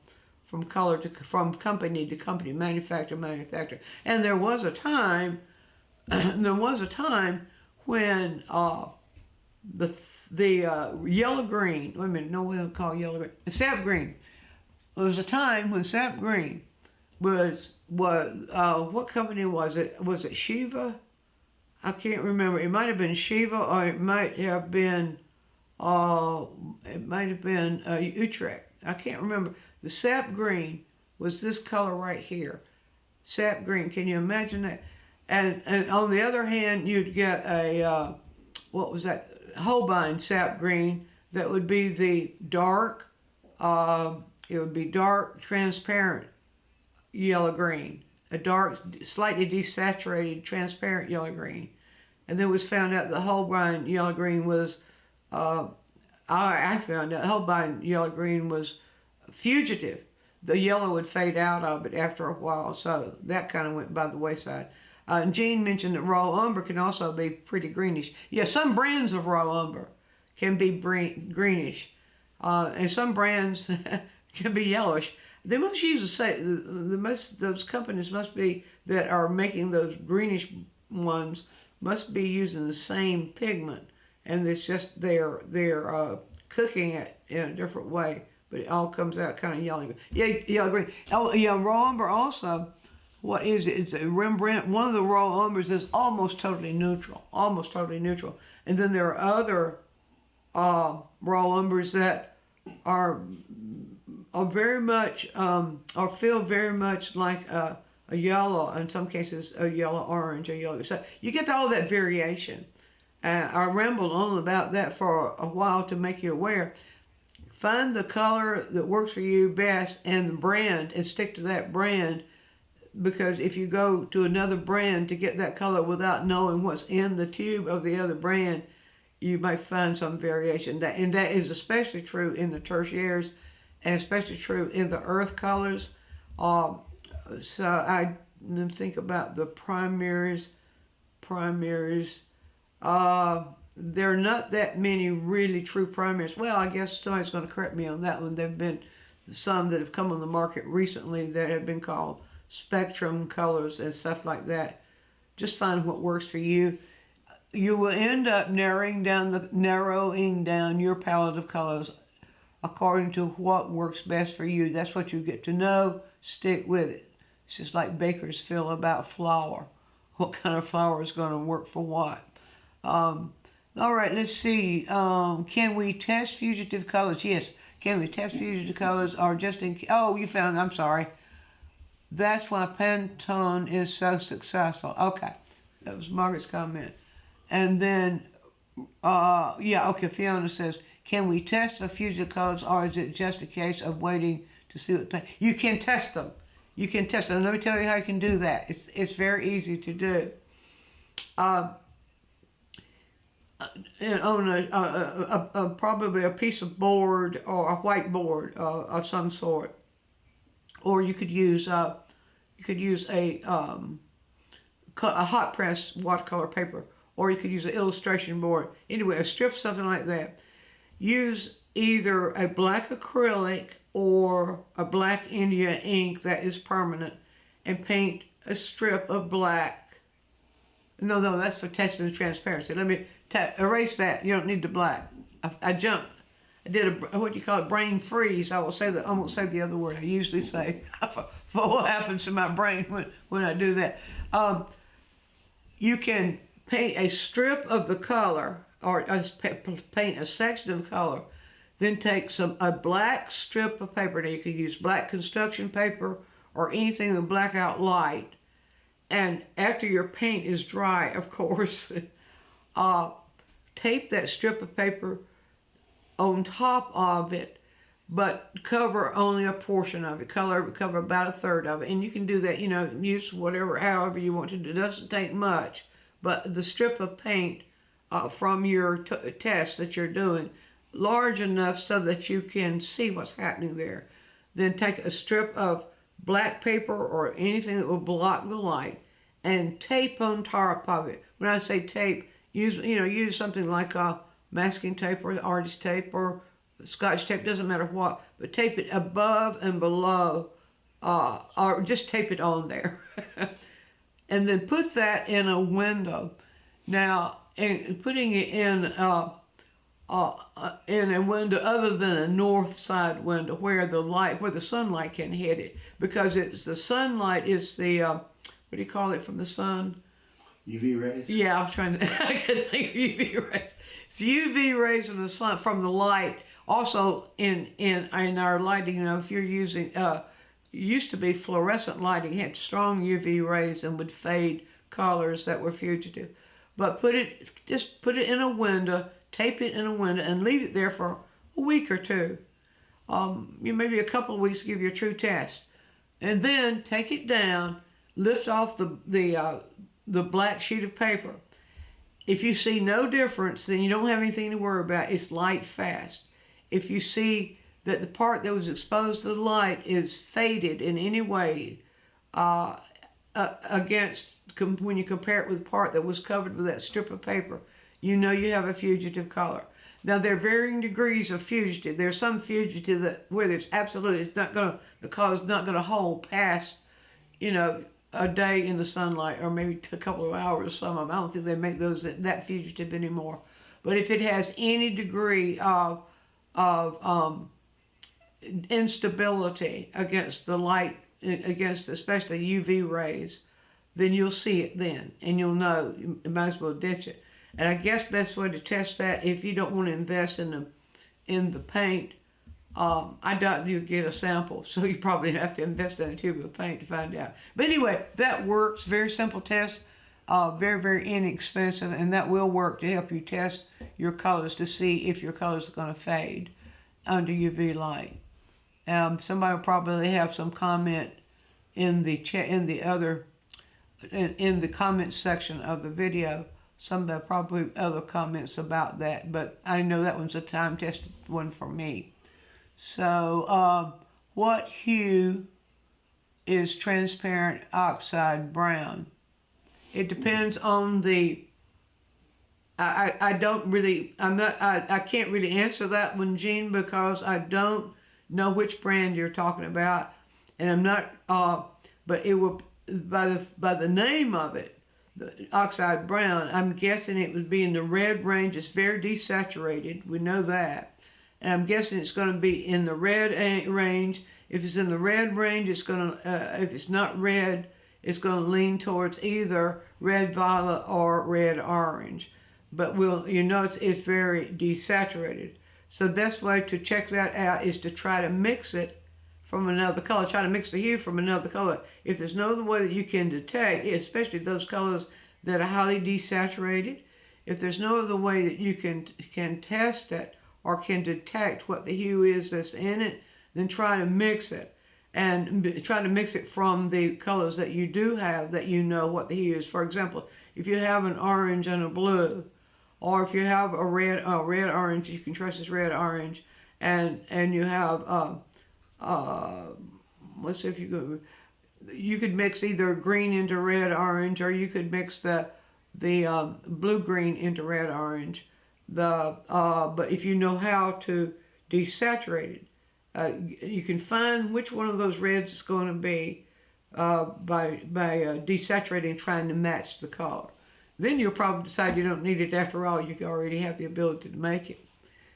color to, from company to company, manufacturer to manufacturer. And there was a time, when the yellow green, wait a minute, no, we don't call yellow green, sap green. There was a time when sap green was what company was it? Was it Shiva? I can't remember. It might have been Shiva, or it might have been Utrecht. I can't remember. The sap green was this color right here. Sap green. Can you imagine that? And on the other hand, you'd get a what was that? Holbein sap green. That would be the dark. It would be dark, transparent yellow green. A dark, slightly desaturated, transparent yellow green. And then it was found out the Holbein yellow green was, I found out Holbein yellow green was fugitive. The yellow would fade out of it after a while, so that kind of went by the wayside. And Jean mentioned that raw umber can also be pretty greenish. Yeah, some brands of raw umber can be greenish, and some brands can be yellowish. They must use the same. Those companies must be that are making those greenish ones must be using the same pigment, and it's just they're cooking it in a different way, but it all comes out kind of yellow. Yeah, yellow green. Oh, yeah, raw umber also. What is it? It's a Rembrandt. One of the raw umbers is almost totally neutral, and then there are other raw umbers that are very much or feel very much like a yellow, in some cases a yellow orange, a yellow. So you get all that variation. I rambled on about that for a while to make you aware. Find the color that works for you best and the brand, and stick to that brand, because if you go to another brand to get that color without knowing what's in the tube of the other brand, you might find some variation. And that is especially true in the tertiaries, and especially true in the earth colors. So I think about the primaries. There are not that many really true primaries. Well, I guess somebody's going to correct me on that one. There have been some that have come on the market recently that have been called spectrum colors and stuff like that. Just find what works for you. You will end up narrowing down your palette of colors according to what works best for you. That's what you get to know. Stick with it. It's just like bakers feel about flour. What kind of flour is going to work for what? All right, let's see. Can we test fugitive colors? Yes. Can we test fugitive colors, or just in case? Oh, you found, I'm sorry. That's why Pantone is so successful. Okay. That was Margaret's comment. And then, yeah, okay, Fiona says, can we test for fugitive colors, or is it just a case of waiting to see what you can test them? You can test them. Let me tell you how you can do that. It's very easy to do. on probably a piece of board or a whiteboard of some sort, or you could use a hot press watercolor paper, or you could use an illustration board. Anyway, a strip, something like that. Use either a black acrylic or a black India ink that is permanent, and paint a strip of black. No, that's for testing the transparency. Let me erase that. You don't need the black. I jumped. I did a, what do you call it, brain freeze. I won't say the other word I usually say for what happens to my brain when I do that. You can paint a strip of the color, or paint a section of color, then take a black strip of paper. Now you can use black construction paper or anything with blackout light. And after your paint is dry, of course, tape that strip of paper on top of it, but cover only a portion of it. Cover about a third of it. And you can do that, use however you want to do. It doesn't take much, but the strip of paint from your test that you're doing, large enough so that you can see what's happening there. Then take a strip of black paper or anything that will block the light and tape on top of it. When I say tape, use something like a masking tape or artist tape or Scotch tape, doesn't matter what, but tape it above and below, or just tape it on there. And then put that in a window. Now, putting it in a window other than a north side window where the sunlight can hit it, because the sunlight is the what do you call it from the sun? UV rays? Yeah, I couldn't think of UV rays. It's UV rays from the sun, from the light. Also in our lighting, if you're using, used to be fluorescent lighting, it had strong UV rays and would fade colors that were fugitive. But just put it in a window, tape it in a window, and leave it there for a week or two. Maybe a couple of weeks to give you a true test. And then take it down, lift off the black sheet of paper. If you see no difference, then you don't have anything to worry about. It's light fast. If you see that the part that was exposed to the light is faded in any way when you compare it with the part that was covered with that strip of paper, you know you have a fugitive color. Now, there are varying degrees of fugitive. There's some fugitive where there's absolutely, the color's not going to hold past, a day in the sunlight, or maybe a couple of hours. Some of them, I don't think they make those that fugitive anymore. But if it has any degree of instability against the light, against especially UV rays, then you'll see it then, and you'll know you might as well ditch it. And I guess best way to test that, if you don't want to invest in the paint, I doubt you'll get a sample, so you probably have to invest in a tube of paint to find out. But anyway, that works. Very simple test, very, very inexpensive, and that will work to help you test your colors to see if your colors are going to fade under UV light. Somebody will probably have some comment in the comment section of the video. Some probably other comments about that, but I know that one's a time-tested one for me. So, what hue is transparent oxide brown? It depends on I can't really answer that one, Jean, because I don't know which brand you're talking about, and I'm not, but it will, by the name of it, the oxide brown, I'm guessing it would be in the red range. It's very desaturated, we know that. And I'm guessing it's going to be in the red range. If it's in the red range, it's going to, if it's not red, it's going to lean towards either red violet or red orange. But it's very desaturated. So the best way to check that out is to try to mix it from another color. Try to mix the hue from another color. If there's no other way that you can detect, especially those colors that are highly desaturated, if there's no other way that you can test it or can detect what the hue is that's in it, then try to mix it. And try to mix it from the colors that you do have that you know what the hue is. For example, if you have an orange and a blue, or if you have a red orange, you can trust this red orange, and you have let's see if you go. You could mix either green into red orange, or you could mix the blue green into red orange. But if you know how to desaturate it, you can find which one of those reds it's going to be by desaturating, trying to match the color. Then you'll probably decide you don't need it after all. You already have the ability to make it.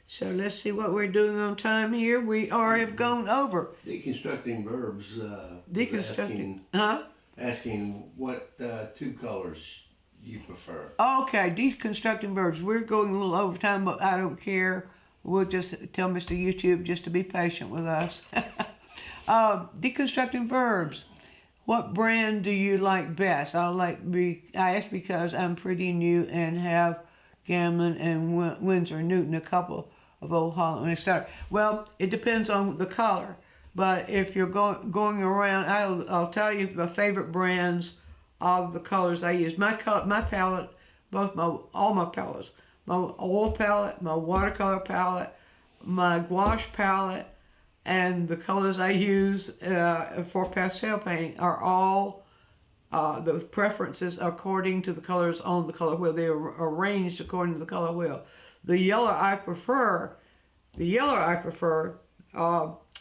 So let's see what we're doing on time here. We have gone over. Deconstructing verbs. Deconstructing. Asking what two colors you prefer. Okay, deconstructing verbs. We're going a little over time, but I don't care. We'll just tell Mr. YouTube just to be patient with us. Deconstructing verbs. What brand do you like best? I ask because I'm pretty new and have Gamblin and Winsor Newton, a couple of Old Holland, etc. Well, it depends on the color. But if you're going around, I'll tell you my favorite brands of the colors I use. My palette, all my palettes, my oil palette, my watercolor palette, my gouache palette, and the colors I use for pastel painting are all the preferences according to the colors on the color wheel. They are arranged according to the color wheel. The yellow I prefer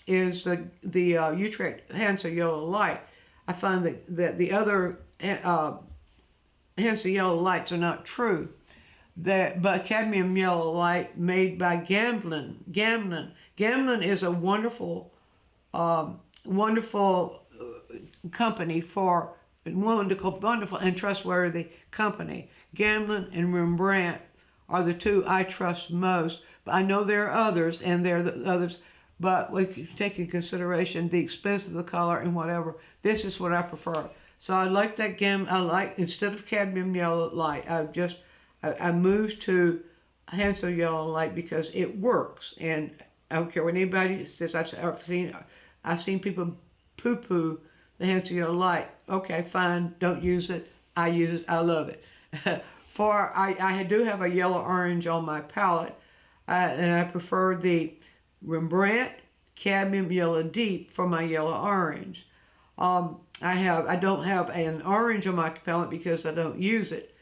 is the Utrecht Hansa Yellow Light. I find that the other Hansa Yellow Lights are not true. But cadmium yellow light made by Gamblin. Gamblin is a wonderful company for wonderful and trustworthy company. Gamblin and Rembrandt are the two I trust most. But I know there are others, and there are the others. But we can take in consideration the expense of the color and whatever. This is what I prefer. So I like that instead of cadmium yellow light, I moved to Hansa Yellow Light because it works, and I don't care what anybody says. I've seen people poo-poo the Hansa Yellow Light. Okay, fine, don't use it. I use it. I love it. I do have a yellow orange on my palette, and I prefer the Rembrandt Cadmium Yellow Deep for my yellow orange. I don't have an orange on my palette because I don't use it.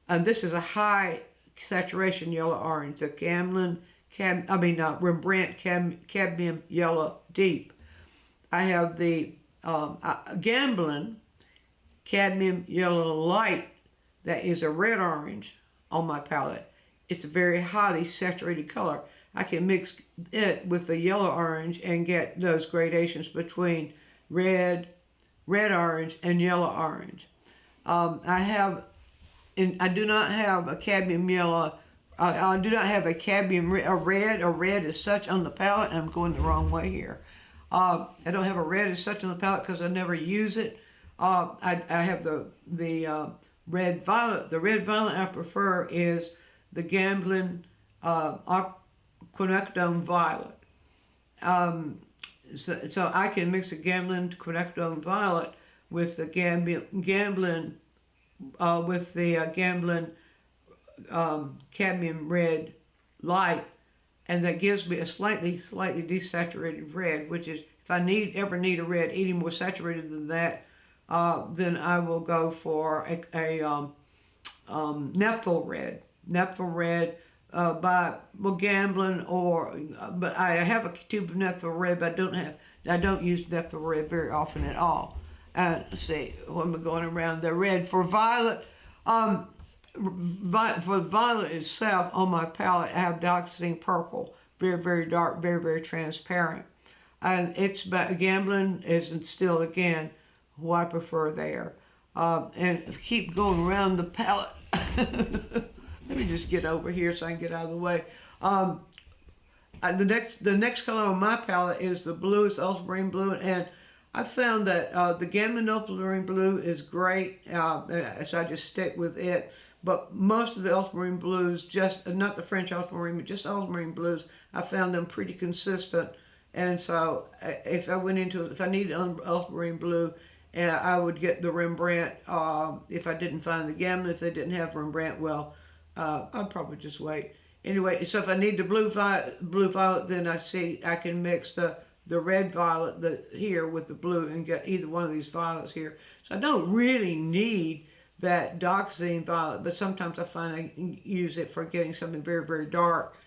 And this is a high saturation yellow orange, the Rembrandt Cadmium Yellow Deep. I have the Gamblin Cadmium Yellow Light, that is a red orange on my palette. It's a very highly saturated color. I can mix it with the yellow orange and get those gradations between red orange, and yellow orange. I do not have a cadmium yellow. I do not have a cadmium red. A red as such on the palette. I'm going the wrong way here. I don't have a red as such on the palette because I never use it. I have the red violet. The red violet I prefer is the Gamblin Quinacridone Violet. So I can mix the Gamblin Quinacridone Violet with the Gamblin Cadmium Red Light, and that gives me a slightly desaturated red, which is, if I ever need a red any more saturated than that, then I will go for a Nephthol red. Nephthol red by Gamblin, but I have a tube of Nephthol red, but I don't use Nephthol red very often at all. Let's see, what am I going around? The red for violet. For violet itself on my palette, I have dioxazine purple, very dark, very transparent, and it's Gamblin is still again who I prefer there. And keep going around the palette. Let me just get over here so I can get out of the way. The next color on my palette is the blue. It's ultramarine blue, and I found that the Gamblin ultramarine blue is great, so I just stick with it. But most of the ultramarine blues, just not the French ultramarine, but just ultramarine blues, I found them pretty consistent. And so if I needed ultramarine blue, I would get the Rembrandt. If I didn't find the Gamblin, if they didn't have Rembrandt, well, I'll probably just wait. Anyway, so if I need the blue violet, then I can mix the red violet here with the blue and get either one of these violets here. So I don't really need that Dioxazine violet, but sometimes I find I can use it for getting something very, very dark.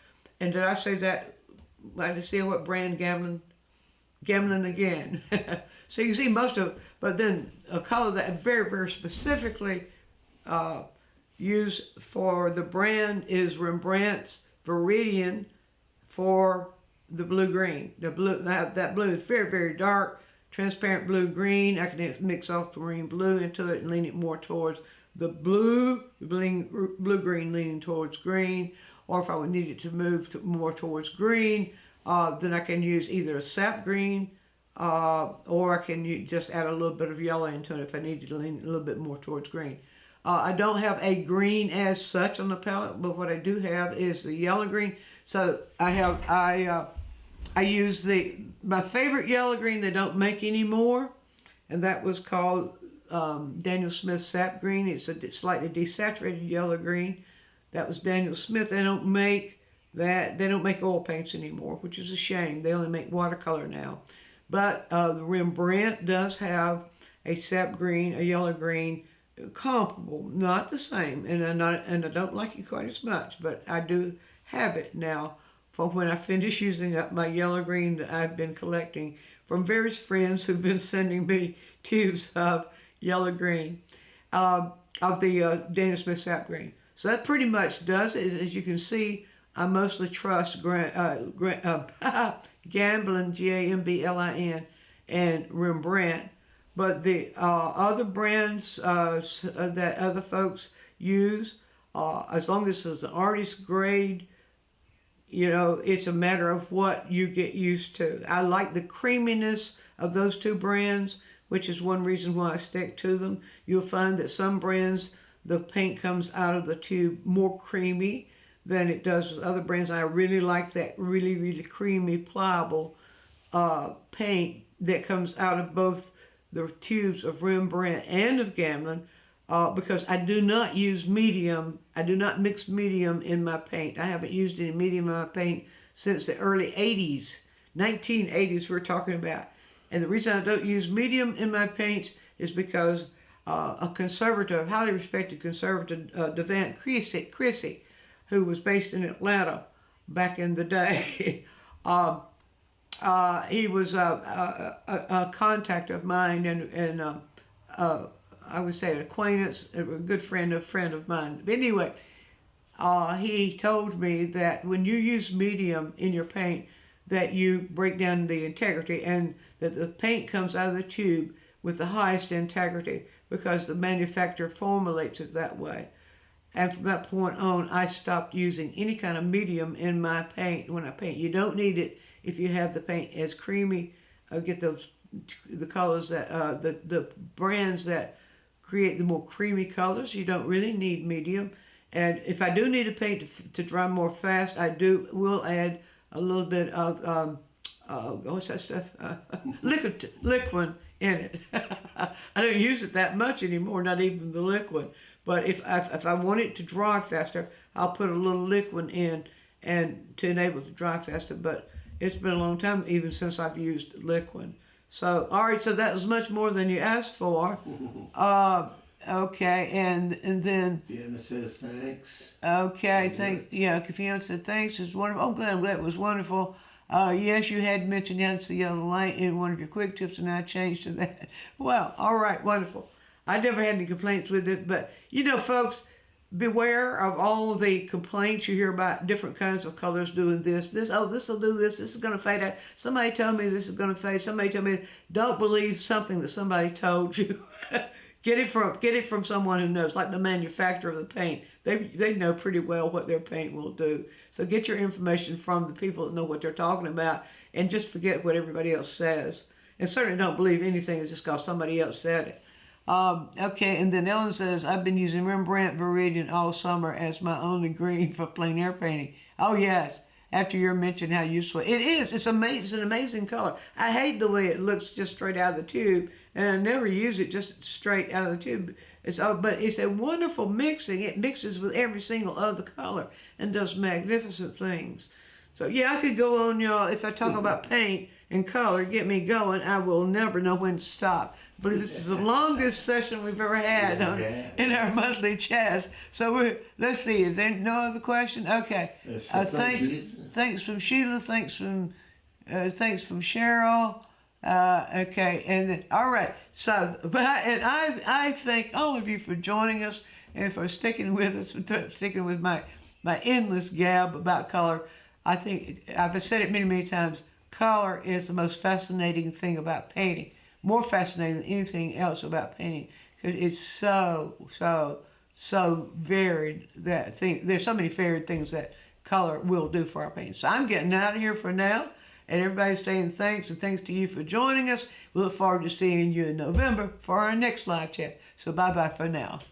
And did I say that? I just see what brand Gambling again. So you can see most of, but then a color that I very, very specifically use for the brand is Rembrandt's Viridian for the blue-green. The blue, that blue is very, very dark, transparent blue-green. I can mix ultramarine blue into it and lean it more towards the blue-green leaning towards green. Or if I would need it to move more towards green, then I can use either a sap green or I can just add a little bit of yellow into it if I need to lean a little bit more towards green. I don't have a green as such on the palette, but what I do have is the yellow green. So I use my favorite yellow green they don't make anymore, and that was called Daniel Smith Sap Green. It's a slightly desaturated yellow green. That was Daniel Smith. They don't make that. They don't make oil paints anymore, which is a shame. They only make watercolor now. But the Rembrandt does have a sap green, a yellow green, comparable, not the same, and I don't like it quite as much, but I do have it now for when I finish using up my yellow green that I've been collecting from various friends who've been sending me tubes of yellow green, of the Daniel Smith Sap Green. So that pretty much does it. As you can see, I mostly trust Gamblin, G-A-M-B-L-I-N, and Rembrandt. But the other brands that other folks use, as long as it's an artist grade, you know, it's a matter of what you get used to. I like the creaminess of those two brands, which is one reason why I stick to them. You'll find that some brands, the paint comes out of the tube more creamy than it does with other brands. I really like that really, really creamy, pliable paint that comes out of both the tubes of Rembrandt and of Gamblin, because I do not use medium. I do not mix medium in my paint. I haven't used any medium in my paint since the early 80s, 1980s we're talking about. And the reason I don't use medium in my paints is because a conservator, highly respected conservator, Dianne Mize, who was based in Atlanta back in the day, he was a contact of mine and I would say an acquaintance, a good friend of mine. But anyway, he told me that when you use medium in your paint, that you break down the integrity and that the paint comes out of the tube with the highest integrity because the manufacturer formulates it that way. And from that point on, I stopped using any kind of medium in my paint when I paint. You don't need it if you have the paint as creamy. Get the colors that the brands that create the more creamy colors. You don't really need medium. And if I do need a paint to dry more fast, will add a little bit of what's that stuff? Liquid in it. I don't use it that much anymore, not even the liquid. But if I want it to dry faster, I'll put a little liquid in and to enable it to dry faster. But it's been a long time even since I've used liquid. So, all right, so that was much more than you asked for. Okay, and then... Fiona says thanks. Okay, Fiona said thanks, it's wonderful. Oh, I'm glad it was wonderful. Yes, you had mentioned you hadn't seen the yellow light in one of your quick tips, and I changed to that. Well, all right, wonderful. I never had any complaints with it, but, you know, folks, beware of all the complaints you hear about different kinds of colors doing this will do this is going to fade out. Somebody told me this is going to fade. Somebody told me, don't believe something that somebody told you. Get it from someone who knows, like the manufacturer of the paint. They know pretty well what their paint will do. So get your information from the people that know what they're talking about and just forget what everybody else says. And certainly don't believe anything is just because somebody else said it. Okay, and then Ellen says, I've been using Rembrandt Viridian all summer as my only green for plein air painting. Oh, yes. After your mention how useful it is. It's amazing. It's an amazing color. I hate the way it looks just straight out of the tube, and I never use it just straight out of the tube. But it's a wonderful mixing. It mixes with every single other color and does magnificent things. So yeah, I could go on, y'all. If I talk about paint and color, get me going, I will never know when to stop. I believe this is the longest session we've ever had in our monthly chats. So let's see, is there no other question? Okay. Thanks from Sheila. Thanks from Cheryl. Okay, and then all right. So, I thank all of you for joining us and for sticking with us, sticking with my endless gab about color. I think I've said it many times. Color is the most fascinating thing about painting. More fascinating than anything else about painting, because it's so varied. There's so many varied things that color will do for our painting. So I'm getting out of here for now. And everybody's saying thanks, and thanks to you for joining us. We look forward to seeing you in November for our next live chat. So bye-bye for now.